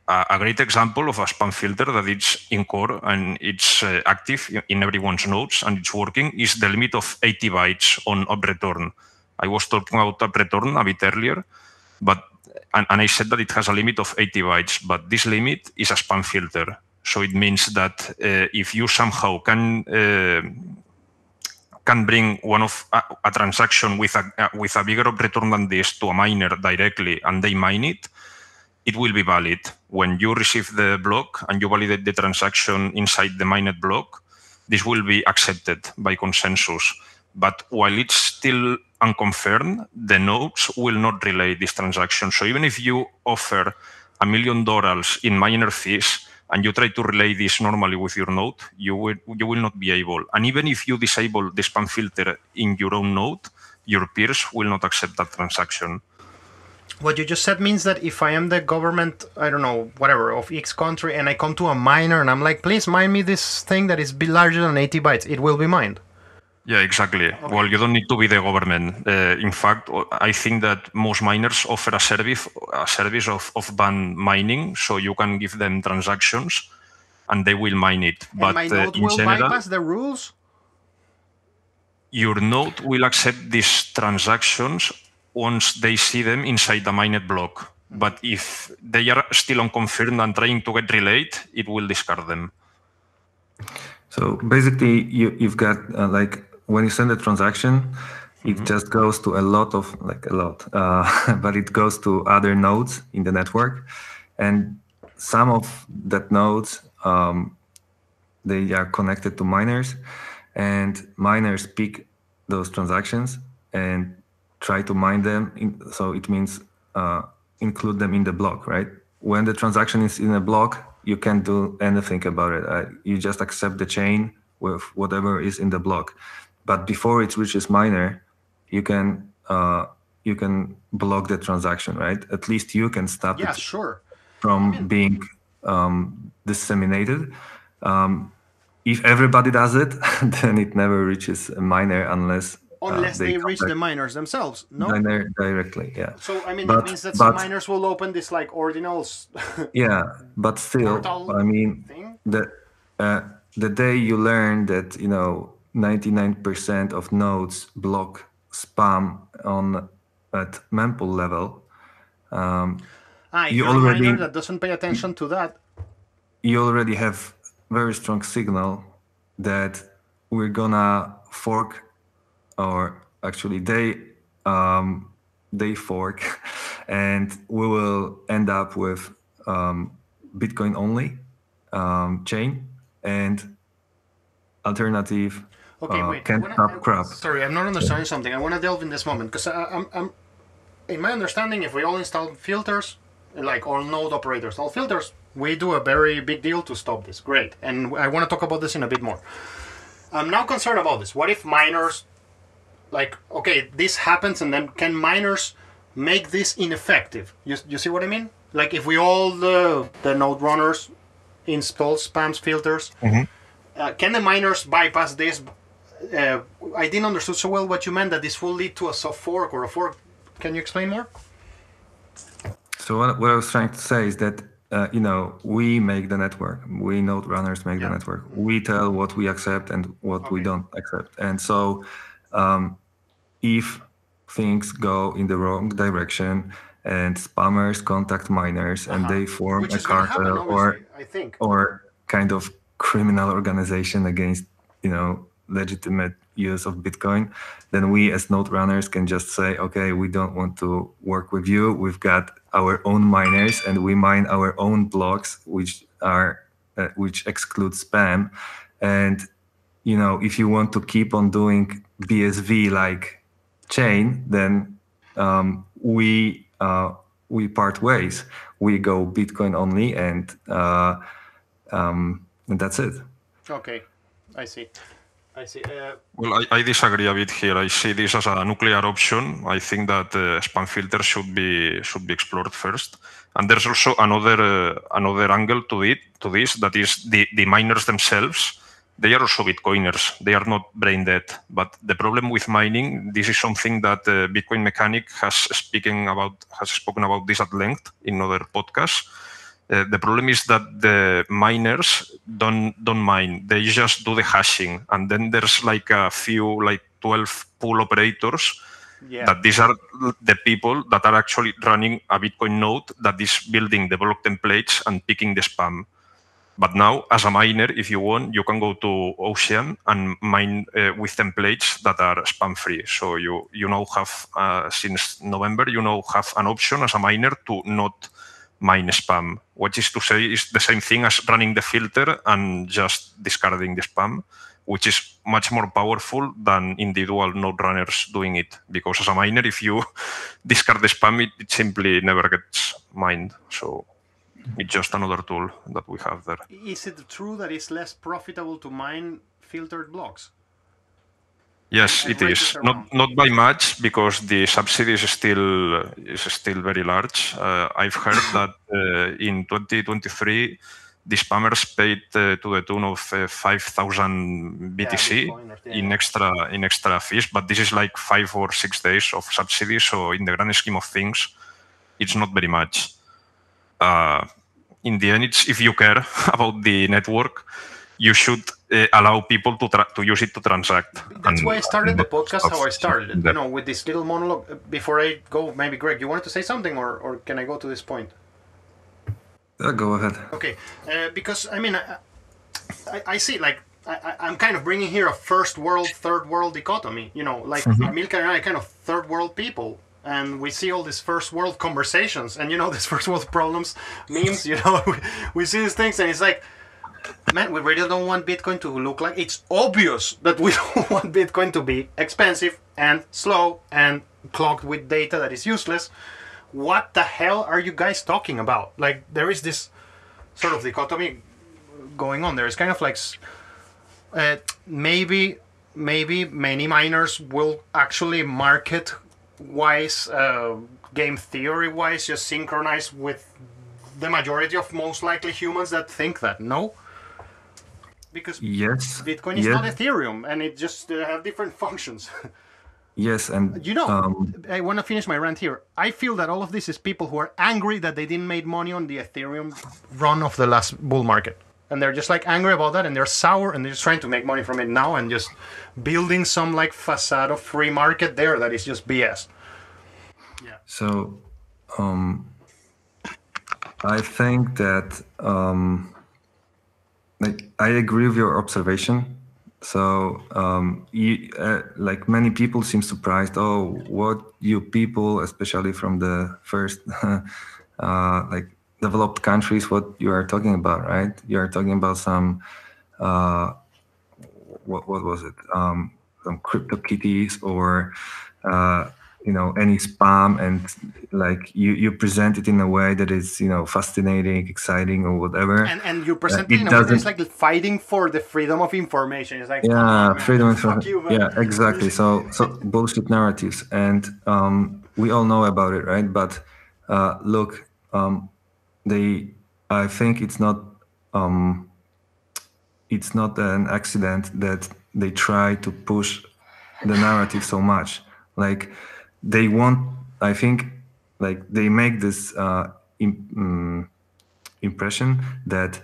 A great example of a spam filter that it's in core and it's active in everyone's nodes and it's working is the limit of 80 bytes on up return. I was talking about up return a bit earlier, but and I said that it has a limit of 80 bytes, but this limit is a spam filter. So it means that if you somehow can bring one of a transaction with a bigger up return than this to a miner directly and they mine it, it will be valid. When you receive the block and you validate the transaction inside the mined block, this will be accepted by consensus. But while it's still unconfirmed, the nodes will not relay this transaction. So even if you offer $1 million in miner fees and you try to relay this normally with your node, you will not be able. And even if you disable the spam filter in your own node, your peers will not accept that transaction. What you just said means that if I am the government, I don't know, whatever, of X country, and I come to a miner and I'm like, please mine me this thing that is larger than 80 bytes, it will be mined. Yeah, exactly. Okay. Well, you don't need to be the government. In fact, I think that most miners offer a service of band mining, so you can give them transactions and they will mine it. And but my node will bypass the rules? Your node will accept these transactions once they see them inside the mined block. But if they are still unconfirmed and trying to get relayed, it will discard them. So basically, you've got when you send a transaction, it just goes to but it goes to other nodes in the network, and some of that nodes they are connected to miners, and miners pick those transactions and try to mine them. So it means include them in the block, right? When the transaction is in a block, you can't do anything about it. You just accept the chain with whatever is in the block. But before it reaches miner, you can block the transaction, right? At least you can stop it from being disseminated. If everybody does it, then it never reaches a miner unless they reach the miners themselves, no? Miner directly, yeah. So, I mean, that means that some miners will open this, like, Ordinals... yeah, but still, I mean, the day you learn that, 99% of nodes block spam at mempool level, you're a miner that doesn't pay attention to that. You already have very strong signal that we're gonna fork, or actually they fork, and we will end up with Bitcoin only chain and alternative. Okay, wait. Can't stop crap. Sorry, I'm not understanding something. I want to delve in this moment because I'm in my understanding, if we all install filters, like all node operators, all filters, we do a very big deal to stop this. Great, and I want to talk about this in a bit more. I'm now concerned about this. What if miners, like, okay, this happens, and then can miners make this ineffective? You see what I mean? Like, if we all the node runners install spam filters, can the miners bypass this? I didn't understand so well what you meant, that this will lead to a soft fork or a fork. Can you explain more? So what I was trying to say is that we make the network. We node runners make the network. We tell what we accept and what we don't accept. And so if things go in the wrong direction and spammers contact miners and they form a cartel or kind of criminal organization against legitimate use of Bitcoin, then we as node runners can just say, okay, we don't want to work with you. We've got our own miners and we mine our own blocks, which exclude spam. And if you want to keep on doing BSV like chain, then we part ways. We go Bitcoin only, and that's it. Okay, I see. Well, I disagree a bit here. I see this as a nuclear option. I think that spam filters should be explored first. And there's also another angle to this, that is the miners themselves. They are also Bitcoiners. They are not brain dead. But the problem with mining, this is something that Bitcoin Mechanic has spoken about this at length in other podcasts. The problem is that the miners don't mine. They just do the hashing. And then there's like a few, like 12 pool operators. Yeah. That these are the people that are actually running a Bitcoin node that is building the block templates and picking the spam. But now, as a miner, if you want, you can go to Ocean and mine with templates that are spam-free. So you now have, since November, have an option as a miner to not mine spam, which is to say is the same thing as running the filter and just discarding the spam, which is much more powerful than individual node runners doing it. Because as a miner, if you discard the spam, it simply never gets mined. So it's just another tool that we have there. Is it true that it's less profitable to mine filtered blocks? Yes, it is. Not by much, because the subsidy is still very large. I've heard that in 2023, the spammers paid to the tune of 5,000 BTC in extra fees, but this is like 5 or 6 days of subsidy. So in the grand scheme of things, it's not very much. In the end, it's if you care about the network, you should allow people to use it to transact. That's why I started the podcast how I started it, with this little monologue. Before I go, maybe Greg, you wanted to say something, or can I go to this point? Go ahead. Okay, because I see, like, I'm kind of bringing here a first world, third world dichotomy. Like Milka and I are kind of third world people. And we see all these first world conversations and, these first world problems, memes, we see these things and it's like, man, we really don't want Bitcoin to look like, it's obvious that we don't want Bitcoin to be expensive and slow and clogged with data that is useless. What the hell are you guys talking about? Like, there is this sort of dichotomy going on. There is kind of like, maybe many miners will actually market wise, game theory wise, just synchronize with the majority of most likely humans that think that. No, because yes, Bitcoin is not Ethereum, and it just have different functions. Yes, and I want to finish my rant here. I feel that all of this is people who are angry that they didn't make money on the Ethereum run of the last bull market. And they're just like angry about that, and they're sour, and they're just trying to make money from it now, and just building some like facade of free market there that is just BS. Yeah. So, I think that I agree with your observation. So, like many people seem surprised. Oh, what you people, especially from the first, developed countries, what you are talking about, right? You are talking about some, what was it? Some CryptoKitties or, any spam, and like you present it in a way that is, fascinating, exciting, or whatever. And you present it in a way that's like fighting for the freedom of information. It's like, freedom of information. Yeah, exactly. So bullshit narratives, and we all know about it, right? But look, I think it's not an accident that they try to push the narrative so much. Like they want, I think, like they make this impression that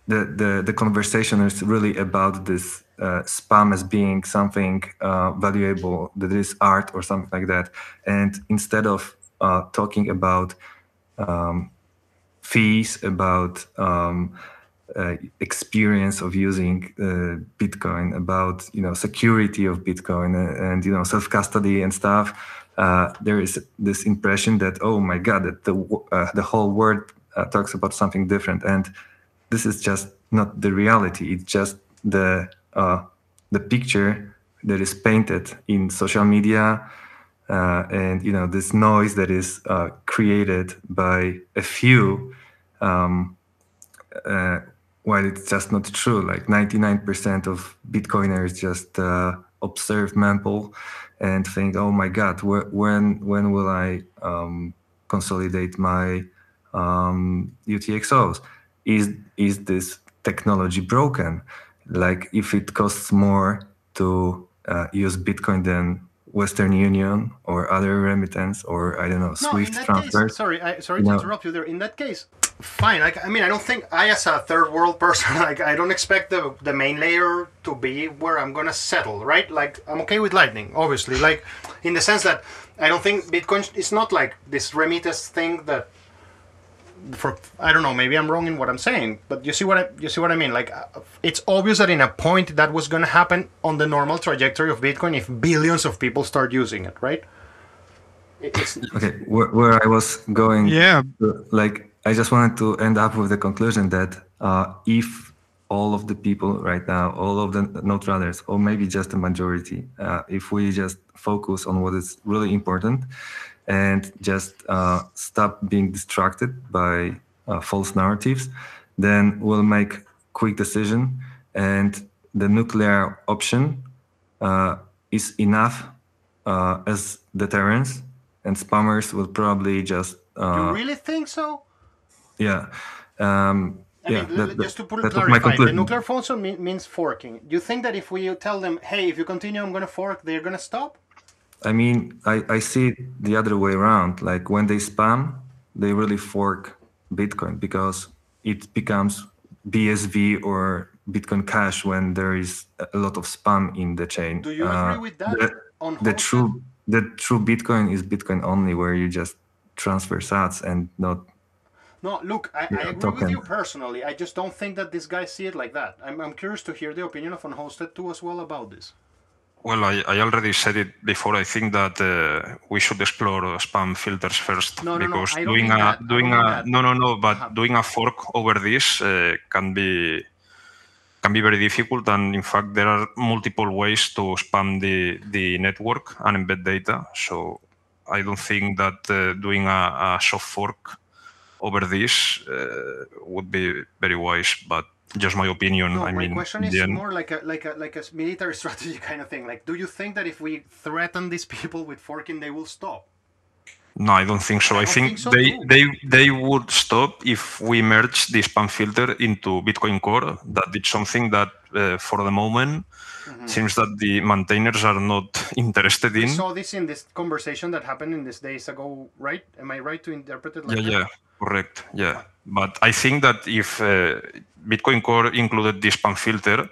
the conversation is really about this spam as being something valuable, that is art or something like that. And instead of talking about fees, about experience of using Bitcoin, about security of Bitcoin and self custody and stuff. There is this impression that, oh my God, that the whole world talks about something different, and this is just not the reality. It's just the picture that is painted in social media, and this noise that is created by a few, while it's just not true. Like 99% of Bitcoiners just observe mempool and think, oh my God, when will I consolidate my UTXOs? Is this technology broken? Like, if it costs more to use Bitcoin than Western Union or other remittance, or I don't know, Swift transfers. Sorry to interrupt you there. In that case, fine. I don't think I, as a third world person, I don't expect the main layer to be where I'm gonna settle, right? Like, I'm okay with Lightning, obviously. Like, in the sense that I don't think Bitcoin is not like this remittance thing that. I don't know, maybe I'm wrong in what I'm saying, but you see what I mean. Like, it's obvious that in a point that was going to happen on the normal trajectory of Bitcoin if billions of people start using it, right? Okay, where I was going, like, I just wanted to end up with the conclusion that if all of the people right now, all of the node runners, or maybe just the majority, if we just focus on what is really important and just stop being distracted by false narratives, then we'll make quick decision, and the nuclear option is enough as deterrence, and spammers will probably just... you really think so? Yeah. Just to put it clarified, the nuclear function means forking. Do you think that if we tell them, hey, if you continue, I'm going to fork, they're going to stop? I mean, I see it the other way around. Like, when they spam, they really fork Bitcoin because it becomes BSV or Bitcoin Cash when there is a lot of spam in the chain. Do you agree with that? The true Bitcoin is Bitcoin only, where you just transfer sats and not... No, look, I agree with you personally. I just don't think that these guys see it like that. I'm curious to hear the opinion of Unhosted too as well about this. Well, I already said it before. I think that we should explore doing a fork over this can be very difficult, and in fact there are multiple ways to spam the network and embed data. So I don't think that doing a soft fork over this would be very wise, but just my opinion. No, my question is more like a military strategy kind of thing. Like, do you think that if we threaten these people with forking, they will stop? No, I don't think so. I think so they would stop if we merge the spam filter into Bitcoin Core. That it's something that for the moment seems that the maintainers are not interested in. We saw this in this conversation that happened in these days ago, right? Am I right to interpret it like that? Yeah, correct. Yeah, but I think that if Bitcoin Core included this spam filter,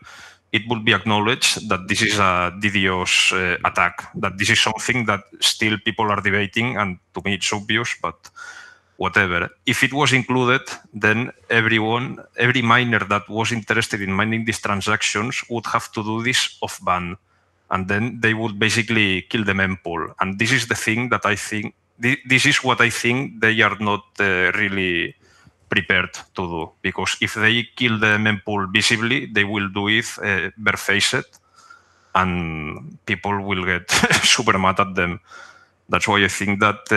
it would be acknowledged that this is a DDoS attack, that this is something that still people are debating, and to me it's obvious, but whatever. If it was included, then every miner that was interested in mining these transactions would have to do this off-ban, and then they would basically kill the mempool. And this is the thing that I think, this is what I think they are not really prepared to do, because if they kill the mempool visibly, they will do it barefaced, and people will get super mad at them. That's why I think that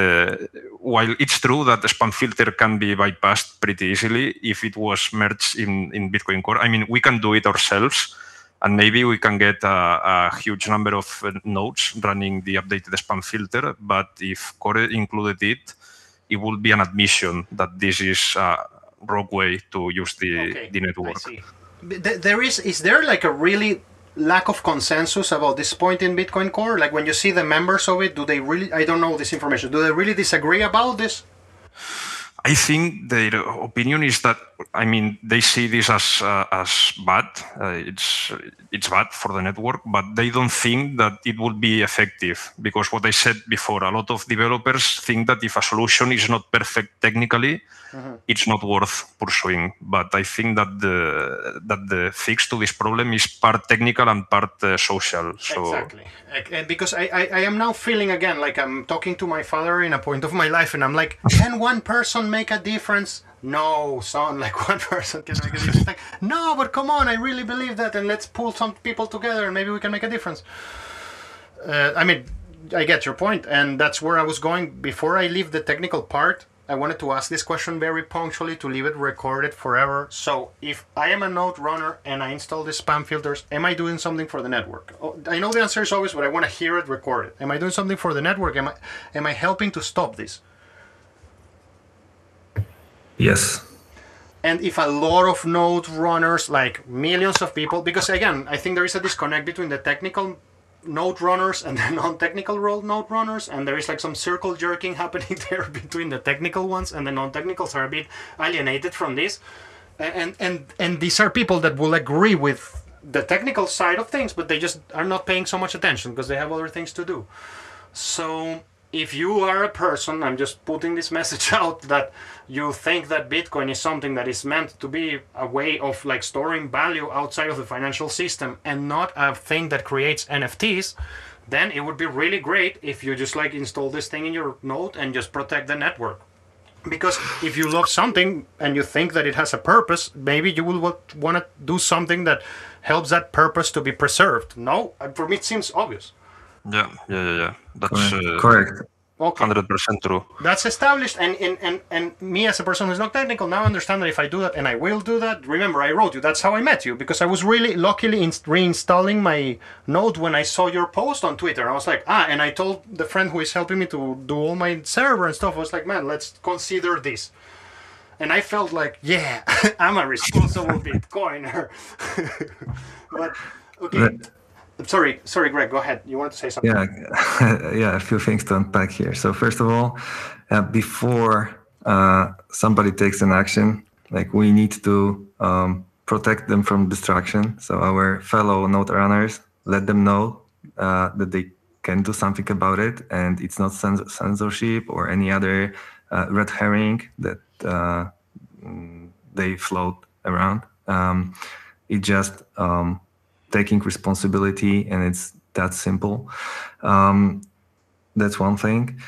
while it's true that the spam filter can be bypassed pretty easily if it was merged in Bitcoin Core, I mean, we can do it ourselves, and maybe we can get a huge number of nodes running the updated spam filter, but if Core included it, it would be an admission that this is a wrong way to use the network. I see. Is there like a really lack of consensus about this point in Bitcoin Core? Like, when you see the members of it, do they really, I don't know this information, do they really disagree about this? I think their opinion is that I mean, they see this as bad. It's bad for the network, but they don't think that it would be effective, because what I said before, a lot of developers think that if a solution is not perfect technically, it's not worth pursuing. But I think that the fix to this problem is part technical and part social. So exactly, and because I am now feeling again like I'm talking to my father in a point of my life, and I'm like, can one person make a difference? No, son, like one person can make a difference. Like, no, but come on, I really believe that, and let's pull some people together, and maybe we can make a difference. I mean, I get your point, and that's where I was going. Before I leave the technical part, I wanted to ask this question very punctually to leave it recorded forever. So, if I am a node runner and I install these spam filters, am I doing something for the network? I know the answer is always, but I want to hear it recorded. Am I doing something for the network? Am I helping to stop this? Yes. And if a lot of node runners, like millions of people, because again, I think there is a disconnect between the technical node runners and the non-technical node runners, and there is like some circle jerking happening there between the technical ones, and the non-technicals are a bit alienated from this. And these are people that will agree with the technical side of things, but they just are not paying so much attention because they have other things to do. So if you are a person, I'm just putting this message out, that you think that Bitcoin is something that is meant to be a way of like storing value outside of the financial system and not a thing that creates NFTs, then it would be really great if you just like install this thing in your node and just protect the network. Because if you love something and you think that it has a purpose, maybe you will want to do something that helps that purpose to be preserved. No, for me it seems obvious. Yeah. That's correct. Okay. 100% true. That's established, and me as a person who's not technical now understand that if I do that, and I will do that. Remember, I wrote you. That's how I met you, because I was really luckily reinstalling my node when I saw your post on Twitter. I was like, and I told the friend who is helping me to do all my server and stuff. I was like, man, let's consider this. And I felt like, yeah, I'm a responsible Bitcoiner. But okay. Sorry, Greg, go ahead. You wanted to say something? Yeah, a few things to unpack here. So first of all, before somebody takes an action, like we need to protect them from destruction. So our fellow node runners, let them know that they can do something about it, and it's not censorship or any other red herring that they float around. It just taking responsibility, and it's that simple. That's one thing.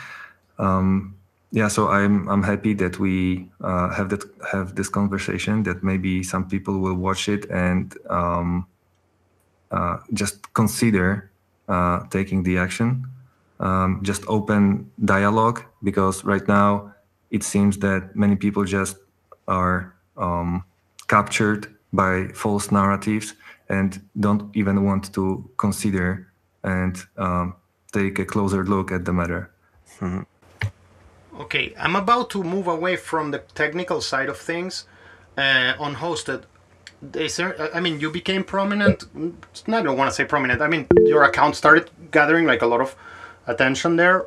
So I'm happy that we have this conversation, that maybe some people will watch it and just consider taking the action. Just open dialogue, because right now it seems that many people just are captured by false narratives and don't even want to consider and take a closer look at the matter. Mm-hmm. Okay, I'm about to move away from the technical side of things. Unhosted, you became prominent. I don't want to say prominent. I mean, your account started gathering like a lot of attention there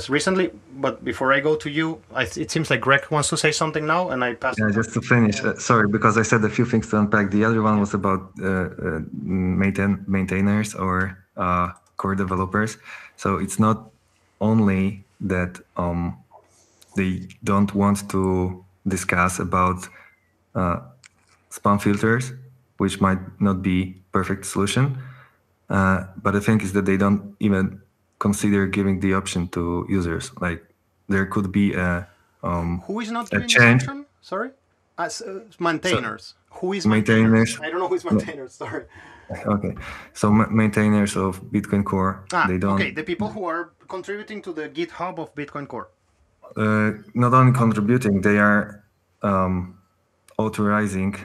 recently. But before I go to you, it seems like Greg wants to say something now, and I pass. Yeah, just to finish. Sorry, because I said a few things to unpack. The other one was about maintainers or core developers. So it's not only that they don't want to discuss about spam filters, which might not be perfect solution. But the thing is that they don't even consider giving the option to users. Like there could be a who is not giving the option? Sorry, as maintainers. So, who is maintainers? I don't know who is maintainers. Sorry. Okay, so maintainers of Bitcoin Core. They don't. Okay, the people who are contributing to the GitHub of Bitcoin Core. Not only contributing, they are authorizing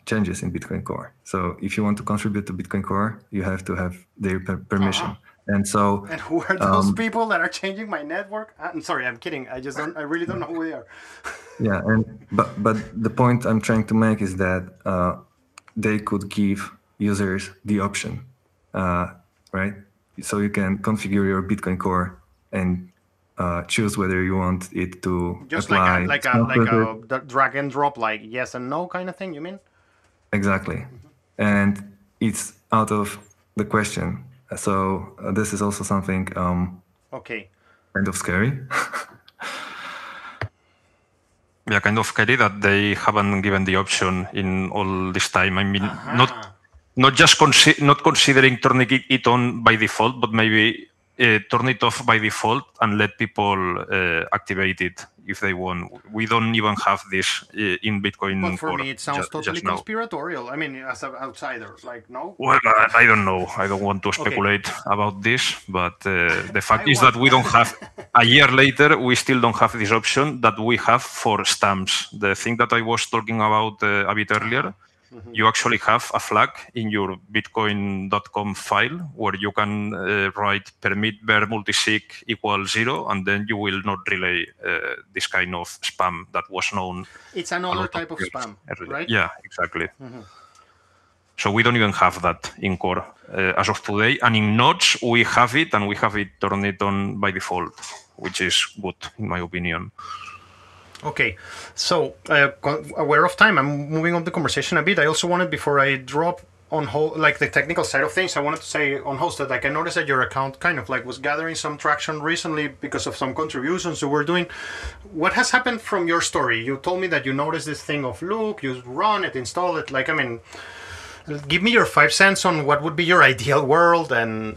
changes in Bitcoin Core. So if you want to contribute to Bitcoin Core, you have to have their permission. And so. And who are those people that are changing my network? I'm sorry, I'm kidding. I really don't know who they are. Yeah, but the point I'm trying to make is that they could give users the option, right? So you can configure your Bitcoin Core and choose whether you want it to just apply. like a drag and drop, like yes and no kind of thing. You mean? Exactly, and it's out of the question. So this is also something Okay. kind of scary. Yeah, kind of scary that they haven't given the option in all this time. I mean, not just not considering turning it on by default, but maybe turn it off by default and let people activate it if they want. We don't even have this in Bitcoin. But for me, it sounds totally conspiratorial. I mean, as an outsider, like, no? Well, I don't know. I don't want to speculate about this, but the fact is that we don't have, a year later, we still don't have this option that we have for stamps. The thing that I was talking about a bit earlier, you actually have a flag in your bitcoin.com file where you can write permit var multisig equals 0, and then you will not relay this kind of spam that was known. It's another type of spam, right? Yeah, exactly. So we don't even have that in core as of today. And in nodes, we have it, and we have it turned it on by default, which is good, in my opinion. Okay, so aware of time, I'm moving on the conversation a bit. I also wanted, before I drop on like the technical side of things, I wanted to say Unhosted, like I noticed that your account kind of like was gathering some traction recently because of some contributions you were doing. What has happened from your story? You told me that you noticed this thing of Luke, you run it, install it. Like, I mean, give me your 5 cents on what would be your ideal world and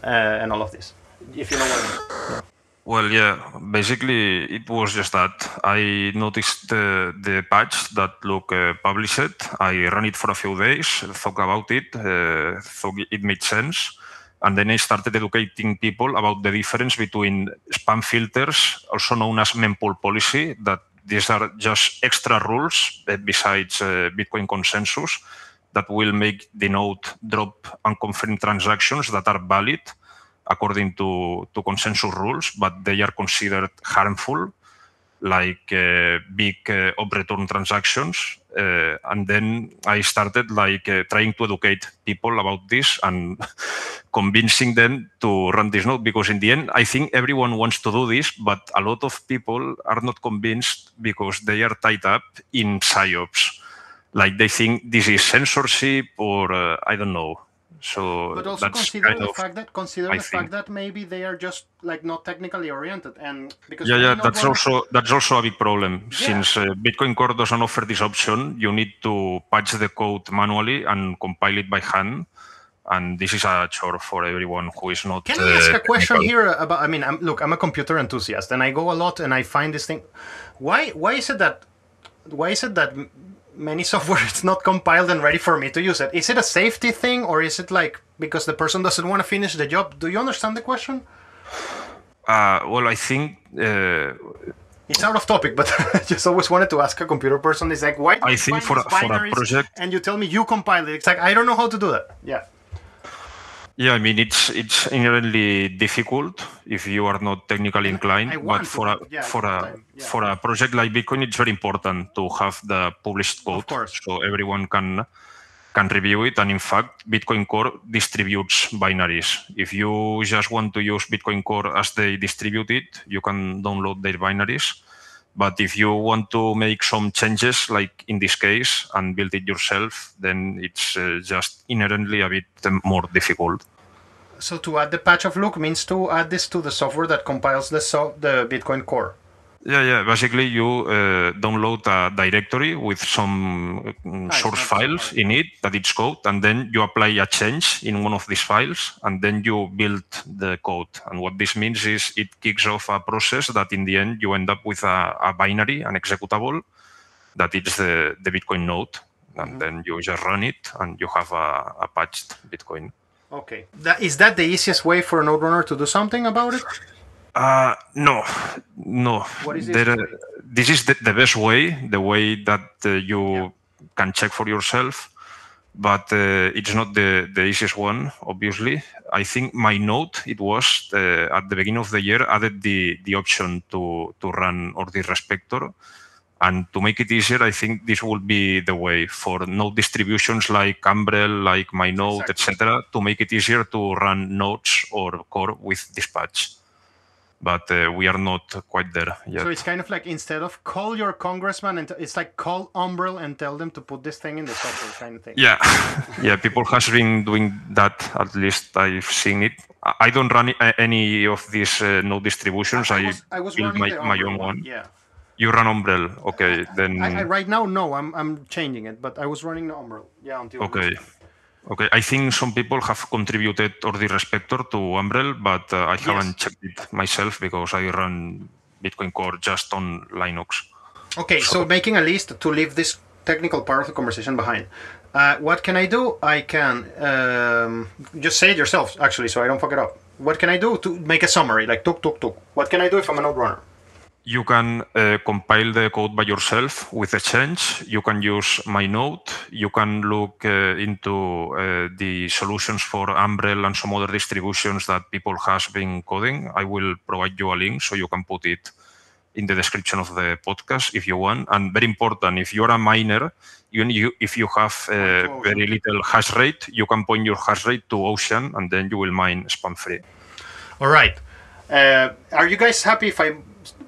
all of this, if you know what I mean. Well, yeah, basically it was just that. I noticed the patch that Luke published. I ran it for a few days, thought about it, thought it made sense. And then I started educating people about the difference between spam filters, also known as mempool policy, that these are just extra rules besides Bitcoin consensus that will make the node drop unconfirmed transactions that are valid according to consensus rules, but they are considered harmful, like big op-return transactions. And then I started trying to educate people about this and convincing them to run this node, because in the end, I think everyone wants to do this, but a lot of people are not convinced because they are tied up in PSYOPs. Like they think this is censorship or I don't know. So but also consider the fact that maybe they are just like not technically oriented, and because that's also a big problem. Since Bitcoin Core doesn't offer this option, you need to patch the code manually and compile it by hand, and this is a chore for everyone who is not. Can I ask a question here about? I mean, I'm a computer enthusiast, and I go a lot, and I find this thing. Why is it that many software is not compiled and ready for me to use it? Is it a safety thing, or is it like because the person doesn't want to finish the job? Do you understand the question? Well, I think it's out of topic, but I just always wanted to ask a computer person. It's like, why do you find for a project, and you tell me you compile it? It's like, I don't know how to do that. Yeah, I mean, it's inherently difficult if you are not technically inclined. But for a project like Bitcoin, it's very important to have the published code, so everyone can review it. And in fact, Bitcoin Core distributes binaries. If you just want to use Bitcoin Core as they distribute it, you can download their binaries. But if you want to make some changes, like in this case, and build it yourself, then it's just inherently a bit more difficult. So to add the patch of Luke means to add this to the software that compiles the Bitcoin Core. Yeah. Basically, you download a directory with some source files in it that it's code, and then you apply a change in one of these files, and then you build the code. And what this means is it kicks off a process that in the end you end up with a binary, an executable, that is the Bitcoin node. And then you just run it, and you have a patched Bitcoin. Okay. Is that the easiest way for a node runner to do something about it? No. What is this? This is the best way, the way that you can check for yourself, but it's not the easiest one, obviously. I think my node, it was at the beginning of the year, added the option to run Ordinals respector. And to make it easier, I think this will be the way for node distributions like Umbrel, like MyNode, etc., to make it easier to run nodes or core with this patch. but we are not quite there yet. So it's kind of like instead of call your congressman, and it's like call Umbrel and tell them to put this thing in the software kind of thing. Yeah, yeah. People has been doing that. At least I've seen it. I don't run any of these node distributions. I was build running my the own one. Yeah. You run Umbrel, okay? Then I right now no, I'm changing it, but I was running the Umbrel. Yeah, until okay. Okay, I think some people have contributed Ordi Respector to Umbrel, but I haven't checked it myself because I run Bitcoin Core just on Linux. Okay, so making a list to leave this technical part of the conversation behind. What can I do? I can just say it yourself, actually, so I don't fuck it up. What can I do to make a summary, like tuk. What can I do if I'm a node runner? You can compile the code by yourself with a change. You can use my node. You can look into the solutions for Umbrel and some other distributions that people have been coding. I will provide you a link so you can put it in the description of the podcast if you want. And very important, if you're a miner, if you have very little hash rate, you can point your hash rate to Ocean and then you will mine spam free. All right. Are you guys happy if I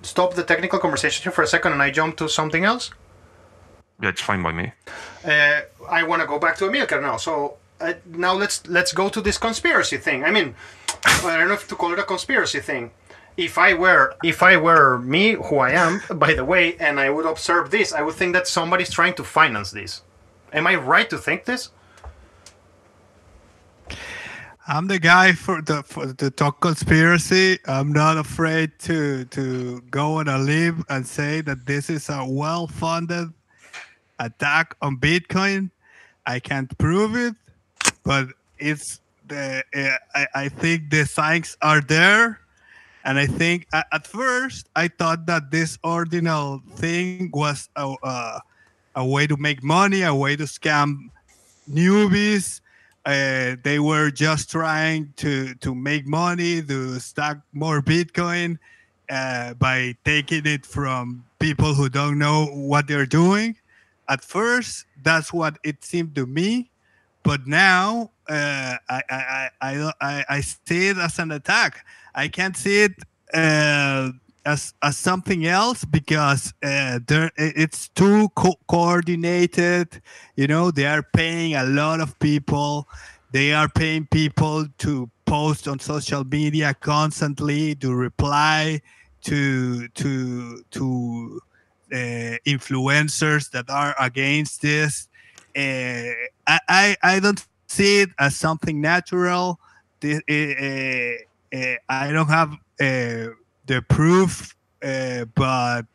stop the technical conversation here for a second and I jump to something else? Yeah, it's fine by me. I want to go back to Amilcar now. So now let's go to this conspiracy thing. I mean, I don't know if to call it a conspiracy thing. If I were me, who I am, by the way, and I would observe this, I would think that somebody's trying to finance this. Am I right to think this? I'm the guy for the talk conspiracy. I'm not afraid to go on a limb and say that this is a well-funded attack on Bitcoin. I can't prove it, but it's I think the signs are there. And I think at first I thought that this ordinal thing was a way to make money, a way to scam newbies. They were just trying to make money, to stack more Bitcoin by taking it from people who don't know what they're doing. At first, that's what it seemed to me. But now I see it as an attack. I can't see it as something else because it's too coordinated. You know, they are paying a lot of people. They are paying people to post on social media constantly, to reply to influencers that are against this. I don't see it as something natural. I don't have the proof, but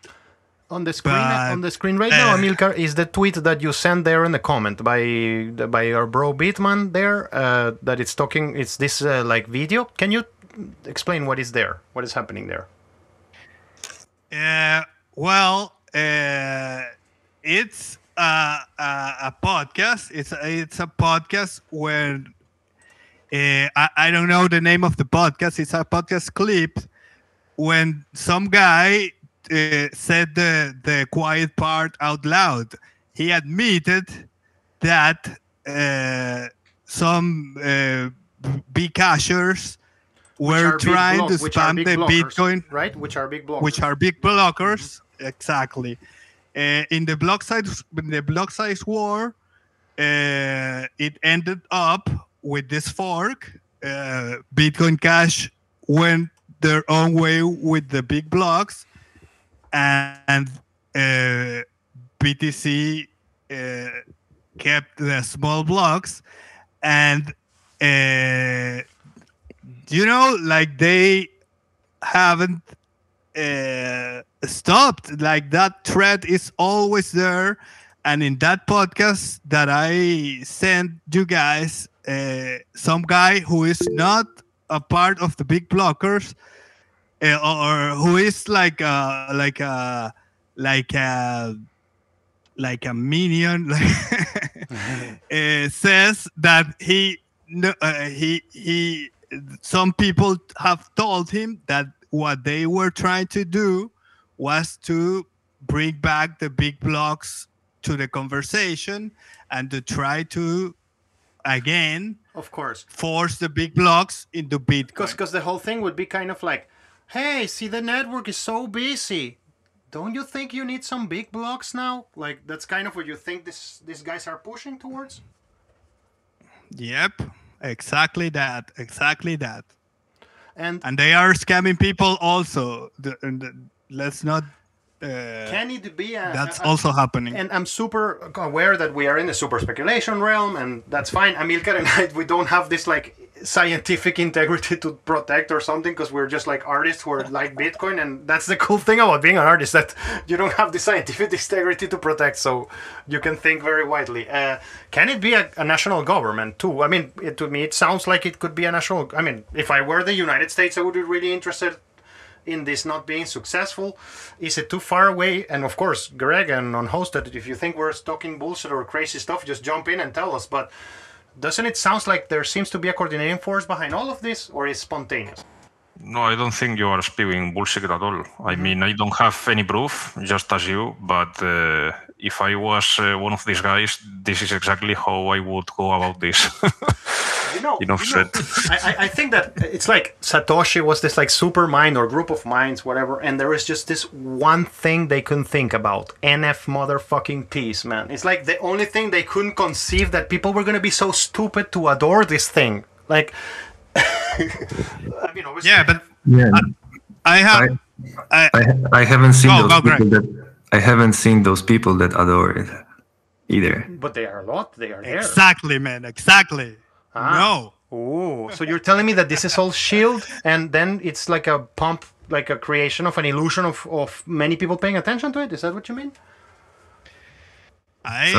on the screen right now, Amilcar, is the tweet that you sent there in the comment by our bro Bitman there. That it's talking. It's this like video. Can you explain what is there? What is happening there? Well, it's a podcast. It's a podcast where I don't know the name of the podcast. It's a podcast clip when some guy said the quiet part out loud. He admitted that some big cashers were trying to spam the Bitcoin, right? Which are big blockers. Which are big blockers, exactly. In the block size war, it ended up with this fork. Bitcoin Cash went their own way with the big blocks, and BTC kept the small blocks. And you know, like they haven't stopped. Like that threat is always there. And in that podcast that I sent you guys, some guy who is not a part of the big blockers, or who is like a minion, says that he some people have told him that what they were trying to do was to bring back the big blocks to the conversation and to try to, again, of course, force the big blocks into Bitcoin. Because the whole thing would be kind of like, hey, see, the network is so busy. Don't you think you need some big blocks now? Like, that's kind of what you think these guys are pushing towards? Yep, exactly that. Exactly that. And they are scamming people also. Let's not. can it be That's also happening. And I'm super aware that we are in the super speculation realm, and that's fine. Amilcar and I, we don't have this like scientific integrity to protect or something, because we're just like artists who are like Bitcoin, and that's the cool thing about being an artist, that you don't have the scientific integrity to protect, so you can think very widely. Can it be a national government too? I mean, to me it sounds like it could be a national. I mean, if I were the United States, I would be really interested in this not being successful. Is it too far away? And of course, Greg and Unhosted, if you think we're talking bullshit or crazy stuff, just jump in and tell us. But doesn't it sound like there seems to be a coordinating force behind all of this, or is spontaneous? No, I don't think you are spewing bullshit at all. I mean, I don't have any proof, just as you, but if I was one of these guys, this is exactly how I would go about this. I think that it's like Satoshi was this like super mind or group of minds, whatever, and there is just this one thing they couldn't think about. NF motherfucking T's, man. It's like the only thing they couldn't conceive, that people were gonna be so stupid to adore this thing. Like, I mean, obviously, yeah, but I haven't seen those people that I haven't seen those people that adore it either. But they are a lot. They are there. Exactly, man. Exactly. No. Oh, so you're telling me that this is all shield, and then it's like a pump, like a creation of an illusion of many people paying attention to it? Is that what you mean? I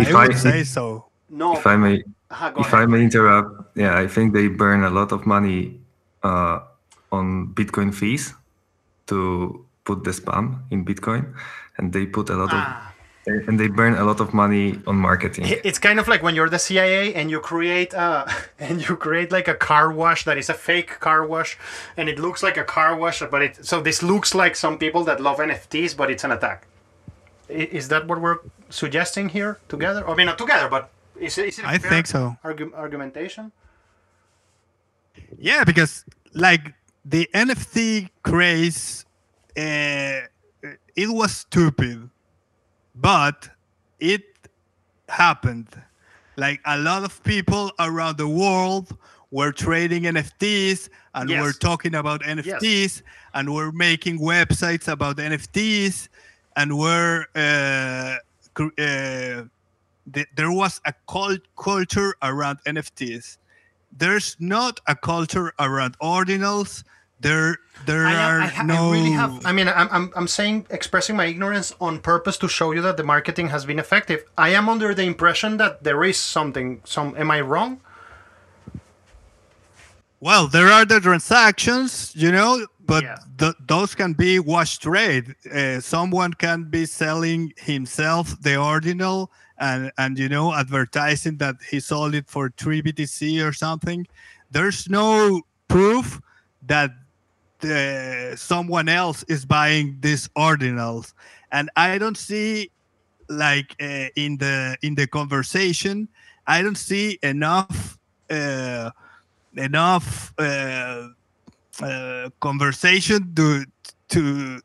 would say so. No. If I may interrupt, yeah, I think they burn a lot of money on Bitcoin fees to put the spam in Bitcoin, and they put a lot of. And they burn a lot of money on marketing. It's kind of like when you're the CIA and you create like a car wash that is a fake car wash, and it looks like a car wash, but so this looks like some people that love NFTs, but it's an attack. Is that what we're suggesting here together? I mean, not together, but is it a I fair think so. Argumentation? Yeah, because like the NFT craze, it was stupid. But it happened. Like a lot of people around the world were trading NFTs and were talking about NFTs and were making websites about NFTs and there was a culture around NFTs. There's not a culture around ordinals. I'm saying, expressing my ignorance on purpose to show you that the marketing has been effective. I am under the impression that there is something. Am I wrong? Well, there are the transactions, but those can be wash trade. Someone can be selling himself the ordinal and advertising that he sold it for 3 BTC or something. There's no proof that someone else is buying these ordinals, and I don't see like in the conversation, I don't see enough conversation to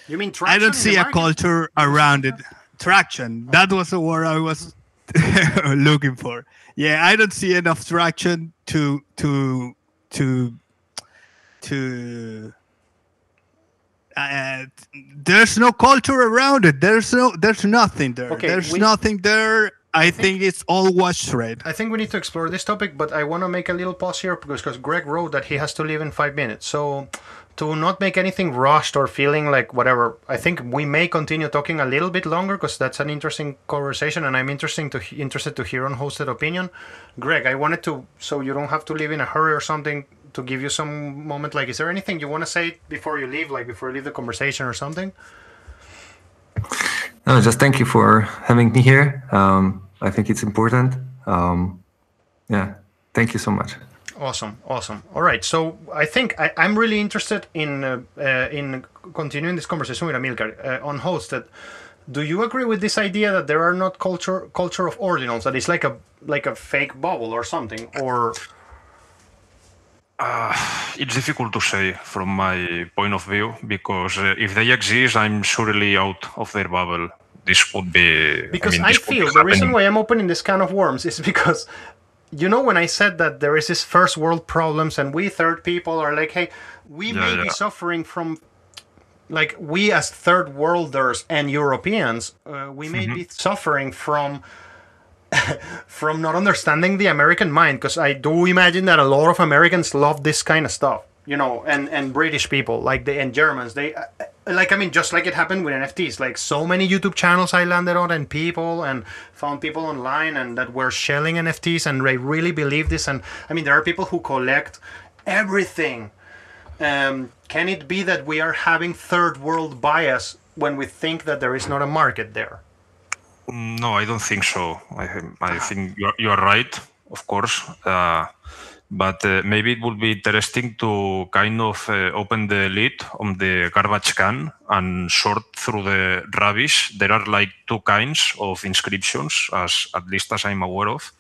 you mean traction? I don't see a culture around it. Traction. That was the word I was looking for. Yeah, I don't see enough traction to there's no culture around it. There's nothing there. Okay, there's nothing there. I think it's all wash trade. I think we need to explore this topic, but I want to make a little pause here because Greg wrote that he has to leave in 5 minutes. So to not make anything rushed or feeling like whatever, I think we may continue talking a little bit longer because that's an interesting conversation, and I'm interested to hear Unhosted opinion. Greg, I wanted to, so you don't have to leave in a hurry or something, to give you some moment. Like, is there anything you want to say before you leave, like before you leave the conversation or something? No, just thank you for having me here. I think it's important. Yeah, thank you so much. Awesome. All right, so I think I'm really interested in continuing this conversation with Amilcar. Unhosted, do you agree with this idea that there are not culture of ordinals, that it's like a fake bubble or something, or? It's difficult to say from my point of view because if they exist, I'm surely out of their bubble. This would be. Because I This could be feel the reason happening. why I'm opening this can of worms is because, you know, when I said that there is this first world problems and we third people are like, hey, we may be suffering from, like, we as third worlders and Europeans, we may be suffering from from not understanding the American mind, because I do imagine that a lot of Americans love this kind of stuff, you know, and British people, like and Germans, they like, I mean, just like it happened with NFTs, like so many YouTube channels I landed on and people and found people online and that were shelling NFTs and they really believe this. And I mean, there are people who collect everything. Can it be that we are having third world bias when we think that there is not a market there? No, I don't think so. I think you are right, of course. But maybe it would be interesting to kind of open the lid on the garbage can and sort through the rubbish. There are like two kinds of inscriptions, at least as I'm aware of.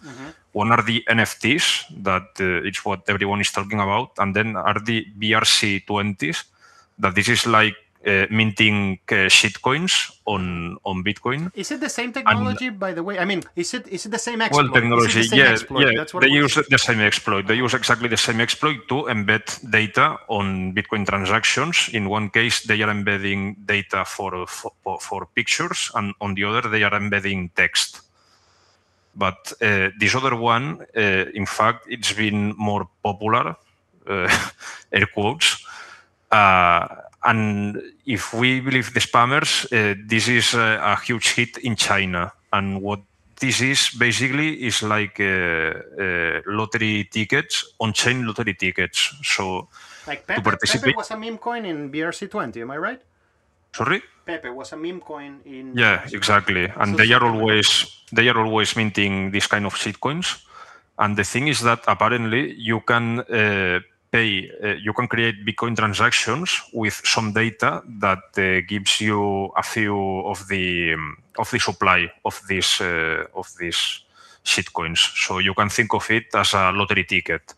One are the NFTs, that it's what everyone is talking about, and then are the BRC20s, that this is like minting shitcoins on Bitcoin. Is it the same technology, by the way? I mean, is it the same exploit? Well, technology, is it the same exploit? That's what they use the same exploit. They use exactly the same exploit to embed data on Bitcoin transactions. In one case, they are embedding data for pictures, and on the other, they are embedding text. But this other one, in fact, it's been more popular, air quotes. And if we believe the spammers, this is a huge hit in China. And what this is basically is like lottery tickets, on-chain lottery tickets. So like Pepe was a meme coin in BRC20, am I right? Sorry? Pepe was a meme coin in. Yeah, exactly. And they are always minting these kind of shitcoins. And the thing is that apparently you can you can create Bitcoin transactions with some data that gives you a few of the supply of these shitcoins. So you can think of it as a lottery ticket.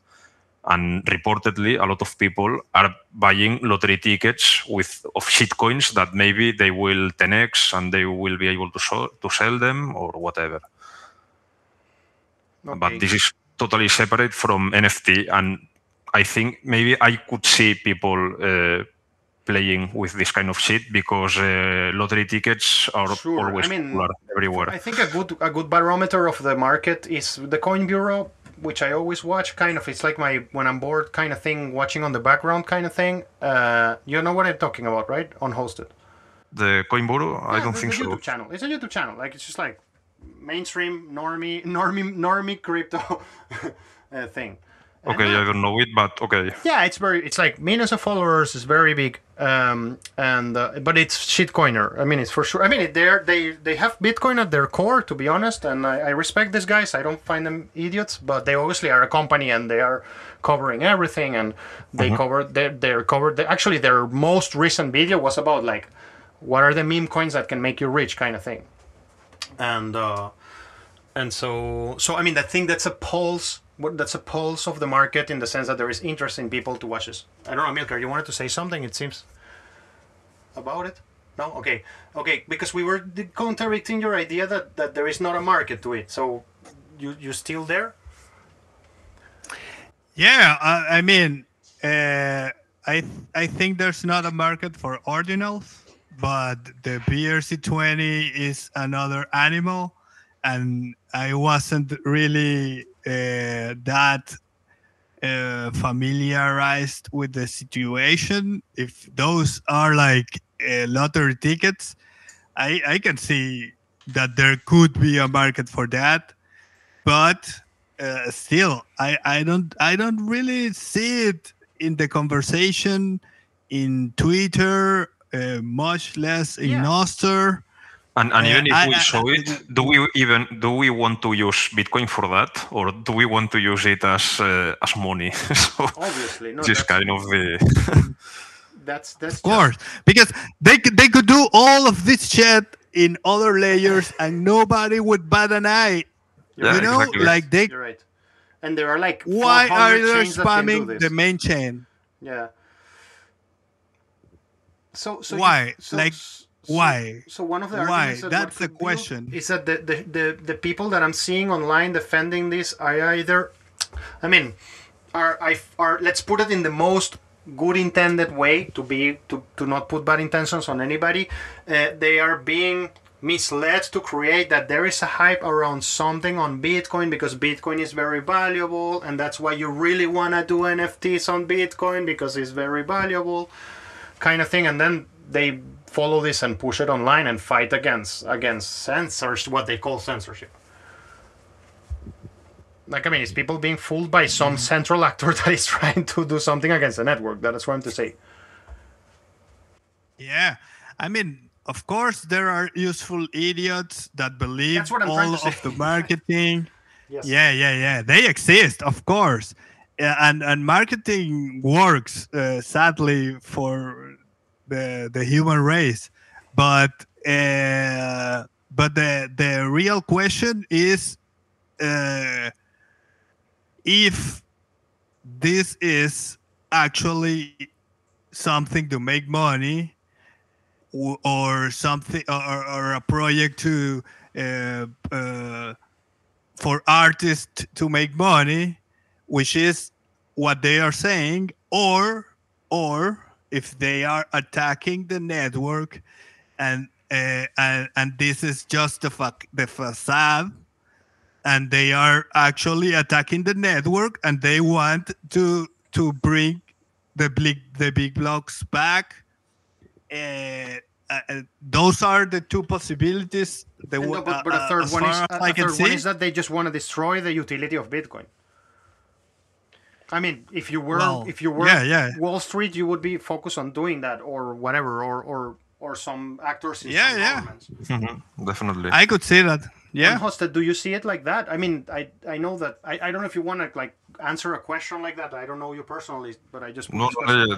And reportedly, a lot of people are buying lottery tickets of shitcoins that maybe they will 10x and they will be able to sell them or whatever. Okay. But this is totally separate from NFT, and I think maybe I could see people playing with this kind of shit because lottery tickets are always popular everywhere. I think a good barometer of the market is the Coin Bureau, which I always watch. Kind of, it's like my when I'm bored kind of thing, watching on the background kind of thing. You know what I'm talking about, right? Unhosted. The Coin Bureau? Yeah, I don't think so. YouTube channel. It's a YouTube channel. Like it's just like mainstream normie crypto thing. Okay, I don't know it, but okay. Yeah, it's like millions of followers. It's very big, but it's shitcoiner. I mean, it's for sure. I mean, they have Bitcoin at their core, to be honest, and I respect these guys. I don't find them idiots, but they obviously are a company and they are covering everything, and they actually their most recent video was about like what are the meme coins that can make you rich, kind of thing, and so I mean, I think that's a pulse. That's a pulse of the market in the sense that there is interest in people to watch this. I don't know, Milker, you wanted to say something, it seems, about it? No? Okay, because we were contradicting your idea that there is not a market to it. So you still there? Yeah, I mean, I think there's not a market for Ordinals, but the BRC20 is another animal, and I wasn't really that familiarized with the situation. If those are like lottery tickets, I can see that there could be a market for that, but still, I don't really see it in the conversation in Twitter, much less in Nostr. And even if we show it, do we want to use Bitcoin for that, or do we want to use it as money? So obviously, no. Just kind of the. That's of course, because they could do all of this shit in other layers, and nobody would bat an eye. Yeah, you know, exactly. like You're right. and there are like Why 400 are they chains that can do spamming this. the main chain? Yeah. So Why? why? So one of the Why? arguments that That's the could build question. is that the people that I'm seeing online defending this are either, I mean, are let's put it in the most good intended way to not put bad intentions on anybody. They are being misled to create that there is a hype around something on Bitcoin because Bitcoin is very valuable, and that's why you really want to do NFTs on Bitcoin because it's very valuable, kind of thing. And then they follow this and push it online and fight against censorship, what they call censorship. Like, I mean, it's people being fooled by some central actor that is trying to do something against the network. That's what I'm to say. Yeah, I mean, of course, there are useful idiots that believe That's what I'm trying all to say. of the marketing. Yes. Yeah. They exist, of course, and marketing works. Sadly, for the human race, but the real question is if this is actually something to make money, or something, or a project to for artists to make money, which is what they are saying, or if they are attacking the network, and this is just the facade, and they are actually attacking the network, and they want to bring the big blocks back. Those are the two possibilities. But a third one is one is that they just want to destroy the utility of Bitcoin. I mean, if you were Wall Street, you would be focused on doing that, or whatever, or some actors in some governments. Definitely. I could see that. Yeah. Unhosted, do you see it like that? I mean, I know that I don't know if you want to like answer a question like that. I don't know you personally, but I just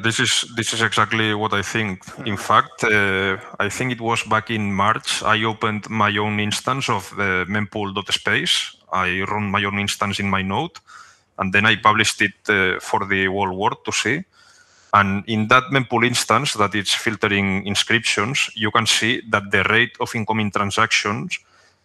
this is exactly what I think. In fact, I think it was back in March. I opened my own instance of the mempool.space. I run my own instance in my node, and then I published it for the whole world to see. And in that mempool instance that it's filtering inscriptions, you can see that the rate of incoming transactions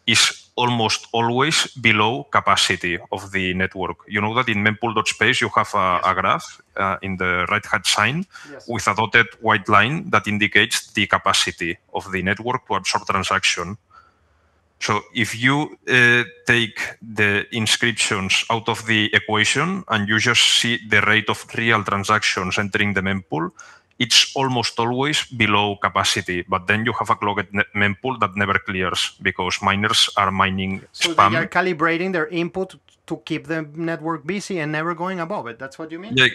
is almost always below capacity of the network. You know that in mempool.space you have a graph in the right-hand side with a dotted white line that indicates the capacity of the network to absorb transaction. So if you take the inscriptions out of the equation and you just see the rate of real transactions entering the mempool, it's almost always below capacity. But then you have a clogged mempool that never clears because miners are mining spam. They are calibrating their input to keep the network busy and never going above it. That's what you mean? Yeah,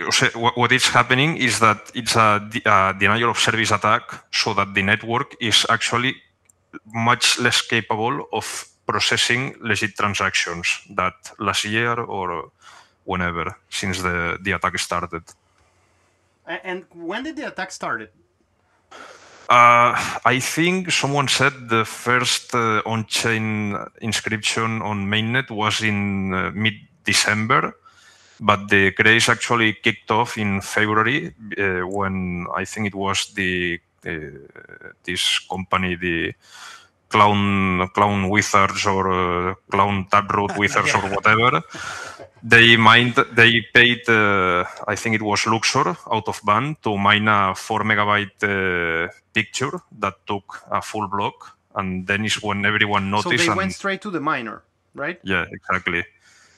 what is happening is that it's a denial of service attack, so that the network is actually much less capable of processing legit transactions that last year or whenever, since the attack started. And when did the attack started? I think someone said the first on-chain inscription on mainnet was in mid-December, but the craze actually kicked off in February when I think it was this company, the Clown Wizards or Clown Taproot Wizards or whatever. They paid, I think it was Luxor, out of band to mine a 4 megabyte picture that took a full block, and then is when everyone noticed. So they went straight to the miner, right? Yeah, exactly.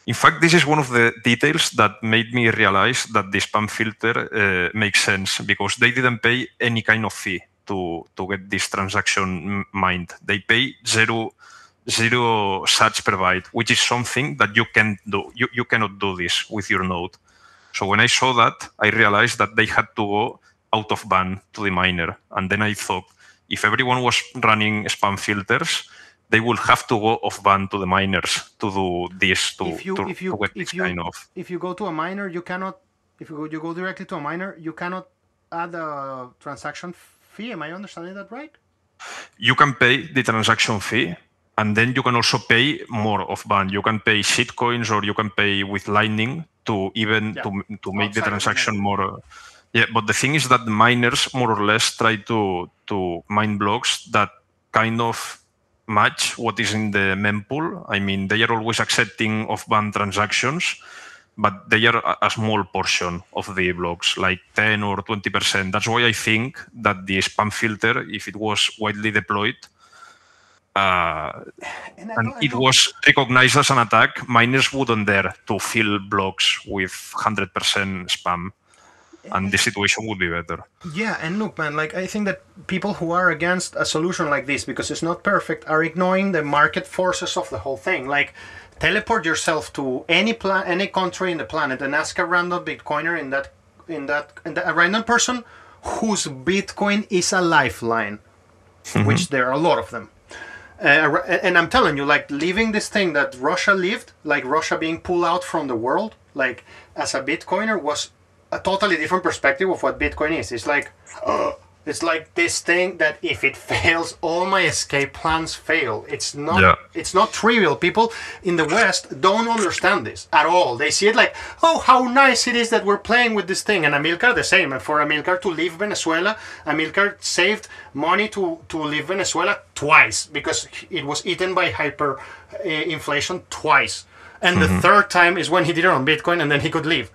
In fact, this is one of the details that made me realize that the spam filter makes sense, because they didn't pay any kind of fee to get this transaction mined. They pay zero sats per byte, which is something that you can do. You cannot do this with your node. So when I saw that, I realized that they had to go out of band to the miner. And then I thought, if everyone was running spam filters, they will have to go off band to the miners to do this, to get this kind of. If you go to a miner, you cannot. If you go directly to a miner, you cannot add a transaction fee. Am I understanding that right? You can pay the transaction fee, And then you can also pay more of band. You can pay shitcoins or you can pay with Lightning to even to make the transaction more. Yeah, but the thing is that the miners more or less try to mine blocks that kind of match what is in the mempool. I mean, they are always accepting off-band transactions, but they are a small portion of the blocks, like 10 or 20%. That's why I think that the spam filter, if it was widely deployed, and it was recognized as an attack, miners wouldn't dare to fill blocks with 100% spam, and the situation would be better. Yeah, and look, man, like I think that people who are against a solution like this because it's not perfect are ignoring the market forces of the whole thing. Like, teleport yourself to any country in the planet and ask a random Bitcoiner a random person whose Bitcoin is a lifeline, which there are a lot of them. And I'm telling you, like, leaving this thing that Russia lived, like Russia being pulled out from the world, like, as a Bitcoiner was a totally different perspective of what Bitcoin is. It's like this thing that if it fails, all my escape plans fail. It's not trivial. People in the West don't understand this at all. They see it like, oh, how nice it is that we're playing with this thing. And Amilcar the same. And for Amilcar to leave Venezuela, Amilcar saved money to leave Venezuela twice because it was eaten by hyperinflation twice. And the third time is when he did it on Bitcoin and then he could leave.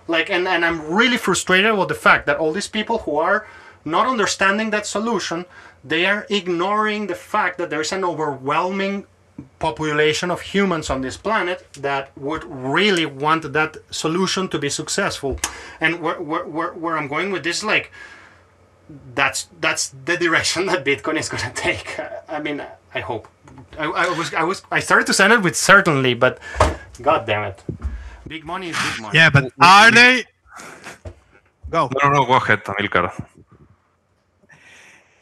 Like, and I'm really frustrated with the fact that all these people who are not understanding that solution, they are ignoring the fact that there's an overwhelming population of humans on this planet that would really want that solution to be successful. And where I'm going with this, like, that's the direction that Bitcoin is going to take. I mean, I hope. I started to send it with certainly, but god damn it. Big money is big money. Yeah, but are they... Go. No, go ahead, Amilcar.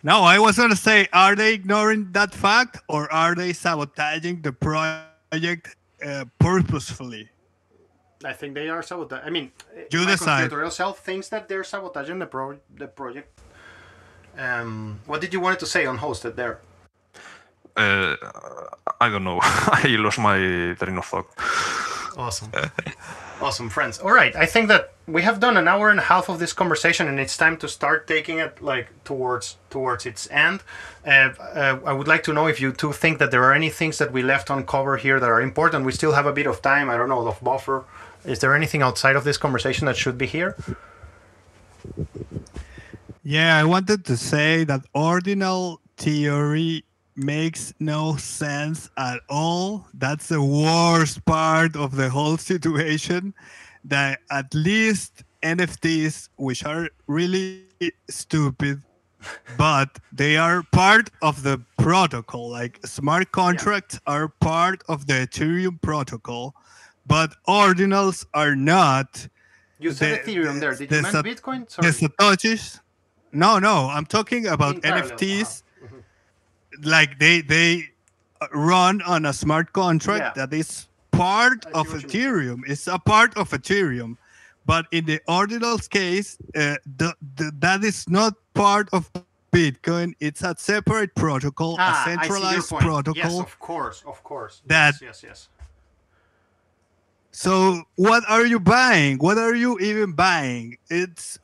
No, I was going to say, are they ignoring that fact or are they sabotaging the project purposefully? I think they are sabotaging. I mean, you my decide. Conspiratorial self thinks that they're sabotaging the project. What did you want to say on Hosted there? I don't know. I lost my train of thought. Awesome. Awesome, friends. All right, I think that we have done an hour and a half of this conversation, and it's time to start taking it like towards its end. I would like to know if you two think that there are any things that we left uncovered here that are important. We still have a bit of time. I don't know, of buffer. Is there anything outside of this conversation that should be here? Yeah, I wanted to say that ordinal theory makes no sense at all. That's the worst part of the whole situation, that at least NFTs, which are really stupid, but they are part of the protocol. Like smart contracts are part of the Ethereum protocol, but ordinals are not. You said Ethereum there. Did you mean Bitcoin? Sorry. The Satoshis? No, I'm talking about NFTs. Like they run on a smart contract that is part of Ethereum. It's a part of Ethereum, but in the ordinals case, that is not part of Bitcoin. It's a separate protocol, a centralized protocol. Yes, of course. Yes. So what are you buying? What are you even buying? It's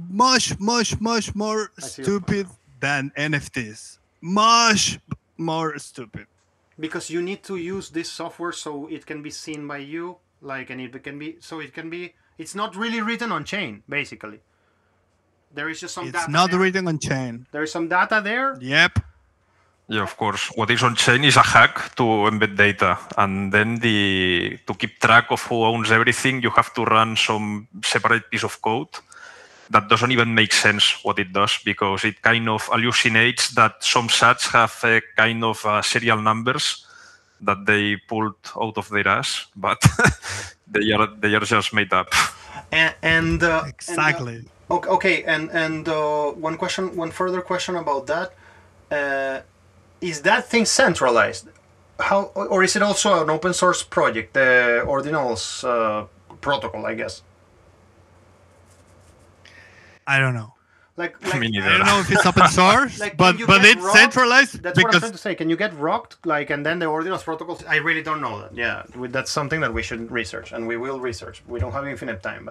much more stupid than NFTs. Much more stupid. Because you need to use this software so it can be seen by you, like, and it's not really written on chain, basically. There is just some data. It's not written on chain. There is some data there. Yep. Yeah, of course. What is on chain is a hack to embed data, and then to keep track of who owns everything, you have to run some separate piece of code that doesn't even make sense what it does, because it kind of hallucinates that some sats have a kind of serial numbers that they pulled out of their ass, but they are just made up. Exactly. And one further question about that. Is that thing centralized? How, or is it also an open source project, the Ordinals protocol, I guess? I don't know. Like Me I neither. don't know if it's open source, Like, but can you but get it's rocked? centralized That's what I'm because trying to say. Can you get rocked? Like, and then the Ordinals protocols? I really don't know that. Yeah, that's something that we should research, and we will research. We don't have infinite time,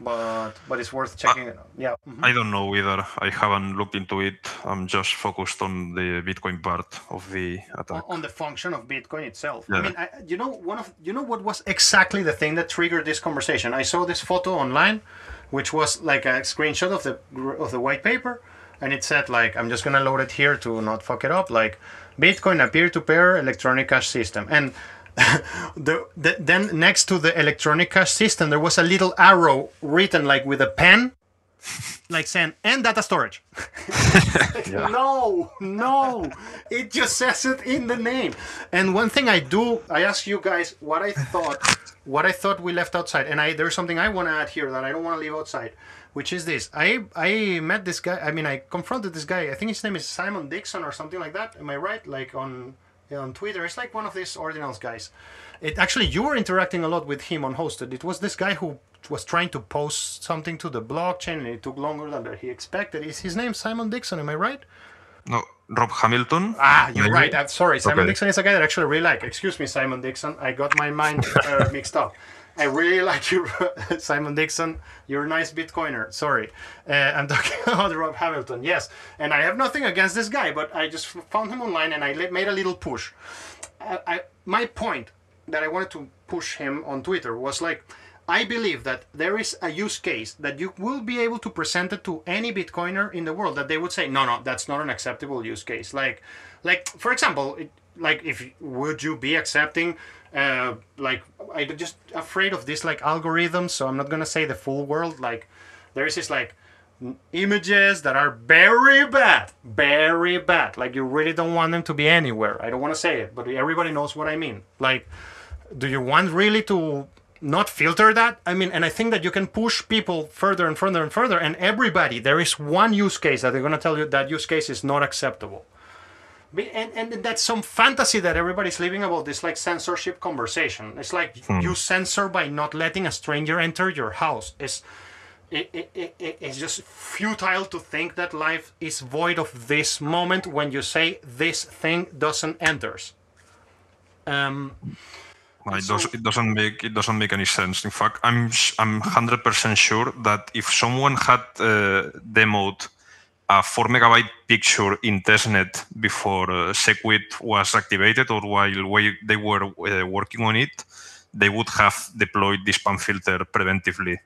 but it's worth checking it out. Yeah. I don't know either. I haven't looked into it. I'm just focused on the Bitcoin part of the attack. On the function of Bitcoin itself. Yeah. I mean, you know what was exactly the thing that triggered this conversation? I saw this photo online, which was like a screenshot of the white paper, and it said like, I'm just gonna load it here to not fuck it up, like Bitcoin, a peer-to-peer electronic cash system, and then next to the electronic cash system there was a little arrow written like with a pen, like saying and data storage. Yeah. No, it just says it in the name. And one thing I ask you guys what I thought we left outside, and there's something I want to add here that I don't want to leave outside, which is this. I met this guy. I mean, I confronted this guy. I think his name is Simon Dixon or something like that. Am I right? Like on Twitter. It's like one of these Ordinals guys. It actually, you were interacting a lot with him on Hosted. It was this guy who was trying to post something to the blockchain, and it took longer than he expected. Is his name Simon Dixon? Am I right? No, Rob Hamilton. Ah, you're Maybe? right. I'm sorry. Simon Okay. Dixon is a guy that I actually really like. Excuse me, Simon Dixon. I got my mind mixed up. I really like you, Simon Dixon. You're a nice Bitcoiner. Sorry. I'm talking about Rob Hamilton. Yes. And I have nothing against this guy, but I just found him online and I made a little push. My point that I wanted to push him on Twitter was like, I believe that there is a use case that you will be able to present it to any Bitcoiner in the world that they would say, no, that's not an acceptable use case. Like for example, would you be accepting, I'm just afraid of this like algorithms, so I'm not gonna say the full world. Like there is this like images that are very bad. Like you really don't want them to be anywhere. I don't want to say it, but everybody knows what I mean. Like, do you want really to not filter that? I mean, and I think that you can push people further and further and further, and everybody, there is one use case that they're going to tell you that use case is not acceptable. And that's some fantasy that everybody's living about, this like censorship conversation. It's like you censor by not letting a stranger enter your house. It's just futile to think that life is void of this moment when you say this thing doesn't enters. It doesn't make any sense. In fact, I'm 100% sure that if someone had demoed a 4 megabyte picture in testnet before Segwit was activated, or while they were working on it, they would have deployed this spam filter preventively.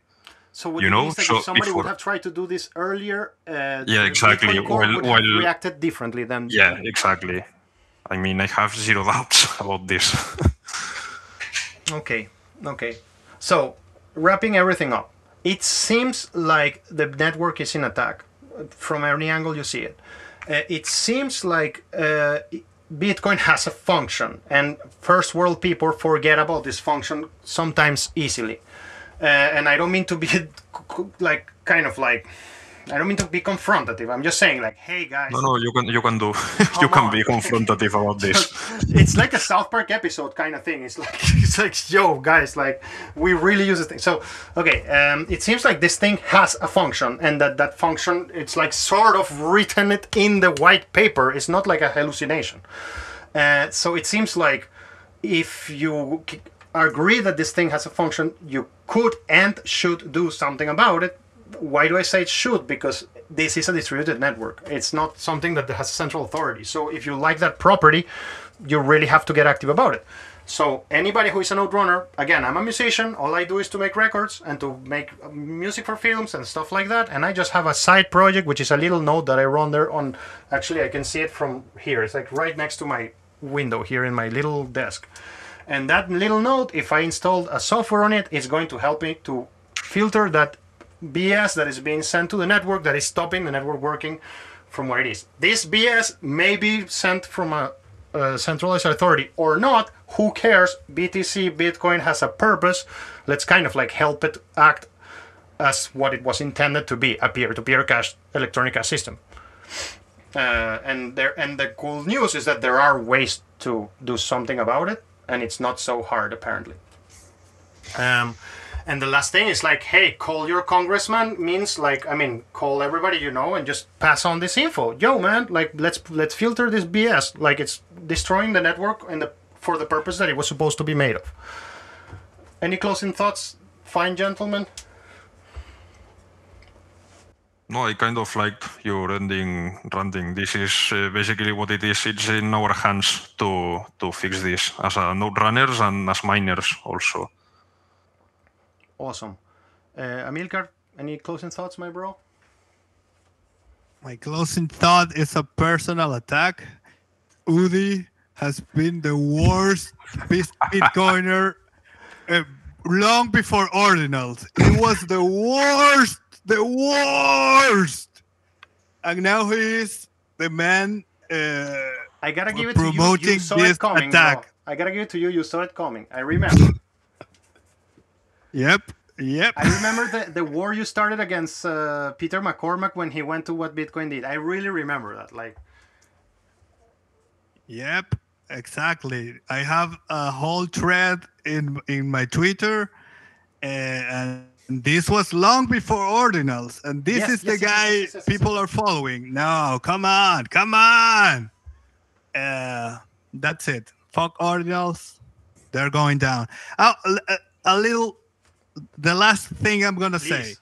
So what if somebody would have tried to do this earlier, exactly. Would have reacted differently than... Yeah, exactly. I mean, I have zero doubts about this. Okay. So, wrapping everything up, it seems like the network is in attack from any angle you see it. It seems like Bitcoin has a function, and first world people forget about this function sometimes easily. And I don't mean to be I don't mean to be confrontative. I'm just saying, like, hey guys. No, you can be confrontative about this. It's like a South Park episode kind of thing. It's like, yo guys, like we really use this thing. So okay, it seems like this thing has a function, and that function, it's like sort of written it in the white paper. It's not like a hallucination. So it seems like if you agree that this thing has a function, you could and should do something about it. Why do I say it should? Because this is a distributed network. It's not something that has central authority. So if you like that property, you really have to get active about it. So anybody who is a node runner, again, I'm a musician. All I do is to make records and to make music for films and stuff like that. And I just have a side project, which is a little node that I run there on. Actually, I can see it from here. It's like right next to my window here in my little desk. And that little node, if I installed a software on it, is going to help me to filter that BS that is being sent to the network that is stopping the network working from where it is. This BS may be sent from a centralized authority or not. Who cares? BTC, Bitcoin has a purpose. Let's kind of like help it act as what it was intended to be, a peer-to-peer cash, electronic cash system. And the cool news is that there are ways to do something about it, and it's not so hard apparently. And the last thing is like, hey, call your congressman means like, I mean, call everybody you know and just pass on this info. Yo, man, like let's filter this BS. Like it's destroying the network and for the purpose that it was supposed to be made of. Any closing thoughts, fine gentlemen? No, I kind of liked your ending ranting. This is basically what it is. It's in our hands to fix this as node runners and as miners also. Awesome. Amilcar, any closing thoughts, my bro? My closing thought is a personal attack. Udi has been the worst Bitcoiner long before Ordinals. It was the worst. And now he is the man I gotta give it to you. promoting You saw this it coming, attack. bro. I gotta give it to you. You saw it coming. I remember. Yep. I remember the war you started against Peter McCormack when he went to What Bitcoin Did. I really remember that. Like, Yep, exactly. I have a whole thread in my Twitter, and this was long before Ordinals, and this is the guy people are following. No, come on. That's it. Fuck Ordinals. They're going down. The last thing I'm going to say.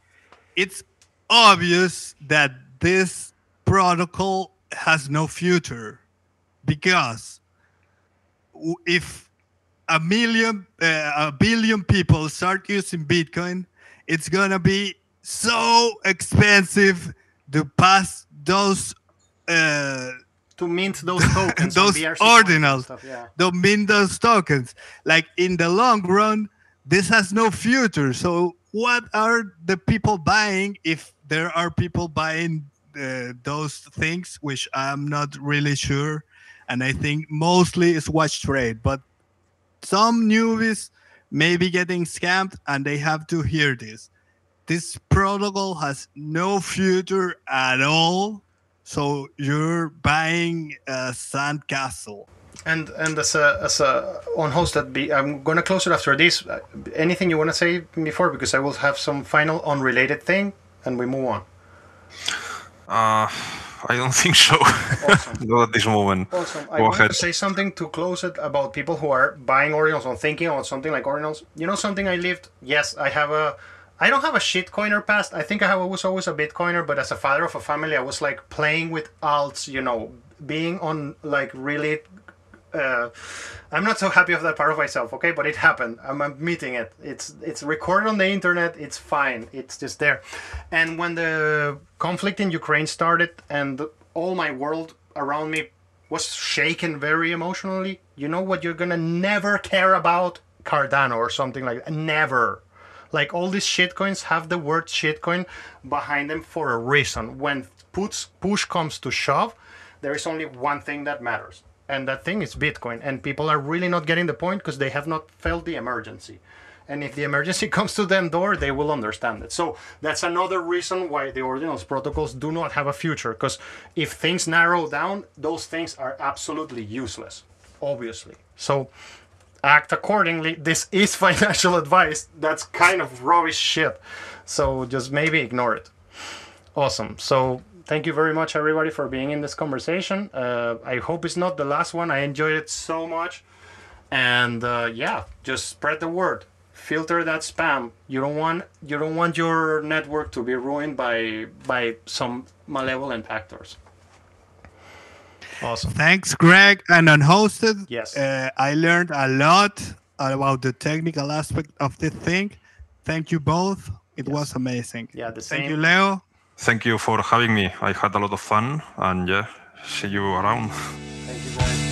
It's obvious that this protocol has no future because if a billion people start using Bitcoin, it's going to be so expensive to pass those to mint those tokens, those Ordinals, to mint those tokens. Like in the long run, this has no future. So what are the people buying if there are people buying those things, which I'm not really sure. And I think mostly it's watch trade. But some newbies may be getting scammed and they have to hear this. This protocol has no future at all. So you're buying a sandcastle. And as a unhosted, I'm gonna close it after this. Anything you want to say before, because I will have some final unrelated thing, and we move on. I don't think so. Awesome. Not at this moment. Awesome. I Go want ahead. to say something to close it about people who are buying Ordinals or thinking about something like Ordinals. You know something I lived? Yes, I don't have a shitcoiner past. I think I was always a Bitcoiner, but as a father of a family, I was like playing with alts, you know, being on like really... I'm not so happy of that part of myself, okay? But it happened. I'm admitting it. It's recorded on the internet. It's fine. It's just there. And when the conflict in Ukraine started and all my world around me was shaken very emotionally, you know what you're gonna never care about? Cardano or something like that. Never. Like all these shitcoins have the word shitcoin behind them for a reason. When push comes to shove, there is only one thing that matters. And that thing is Bitcoin. And people are really not getting the point because they have not felt the emergency. And if the emergency comes to them door, they will understand it. So that's another reason why the Ordinals protocols do not have a future. Because if things narrow down, those things are absolutely useless, obviously. So act accordingly. This is financial advice. That's kind of rubbish shit. So just maybe ignore it. Awesome. So thank you very much, everybody, for being in this conversation. I hope it's not the last one. I enjoyed it so much. And yeah, just spread the word. Filter that spam. You don't want your network to be ruined by some malevolent actors. Awesome. Thanks, Greg and Unhosted. Yes. I learned a lot about the technical aspect of this thing. Thank you both. It was amazing. Yeah, the same. Thank you, Leo. Thank you for having me. I had a lot of fun, and yeah, see you around. Thank you, guys.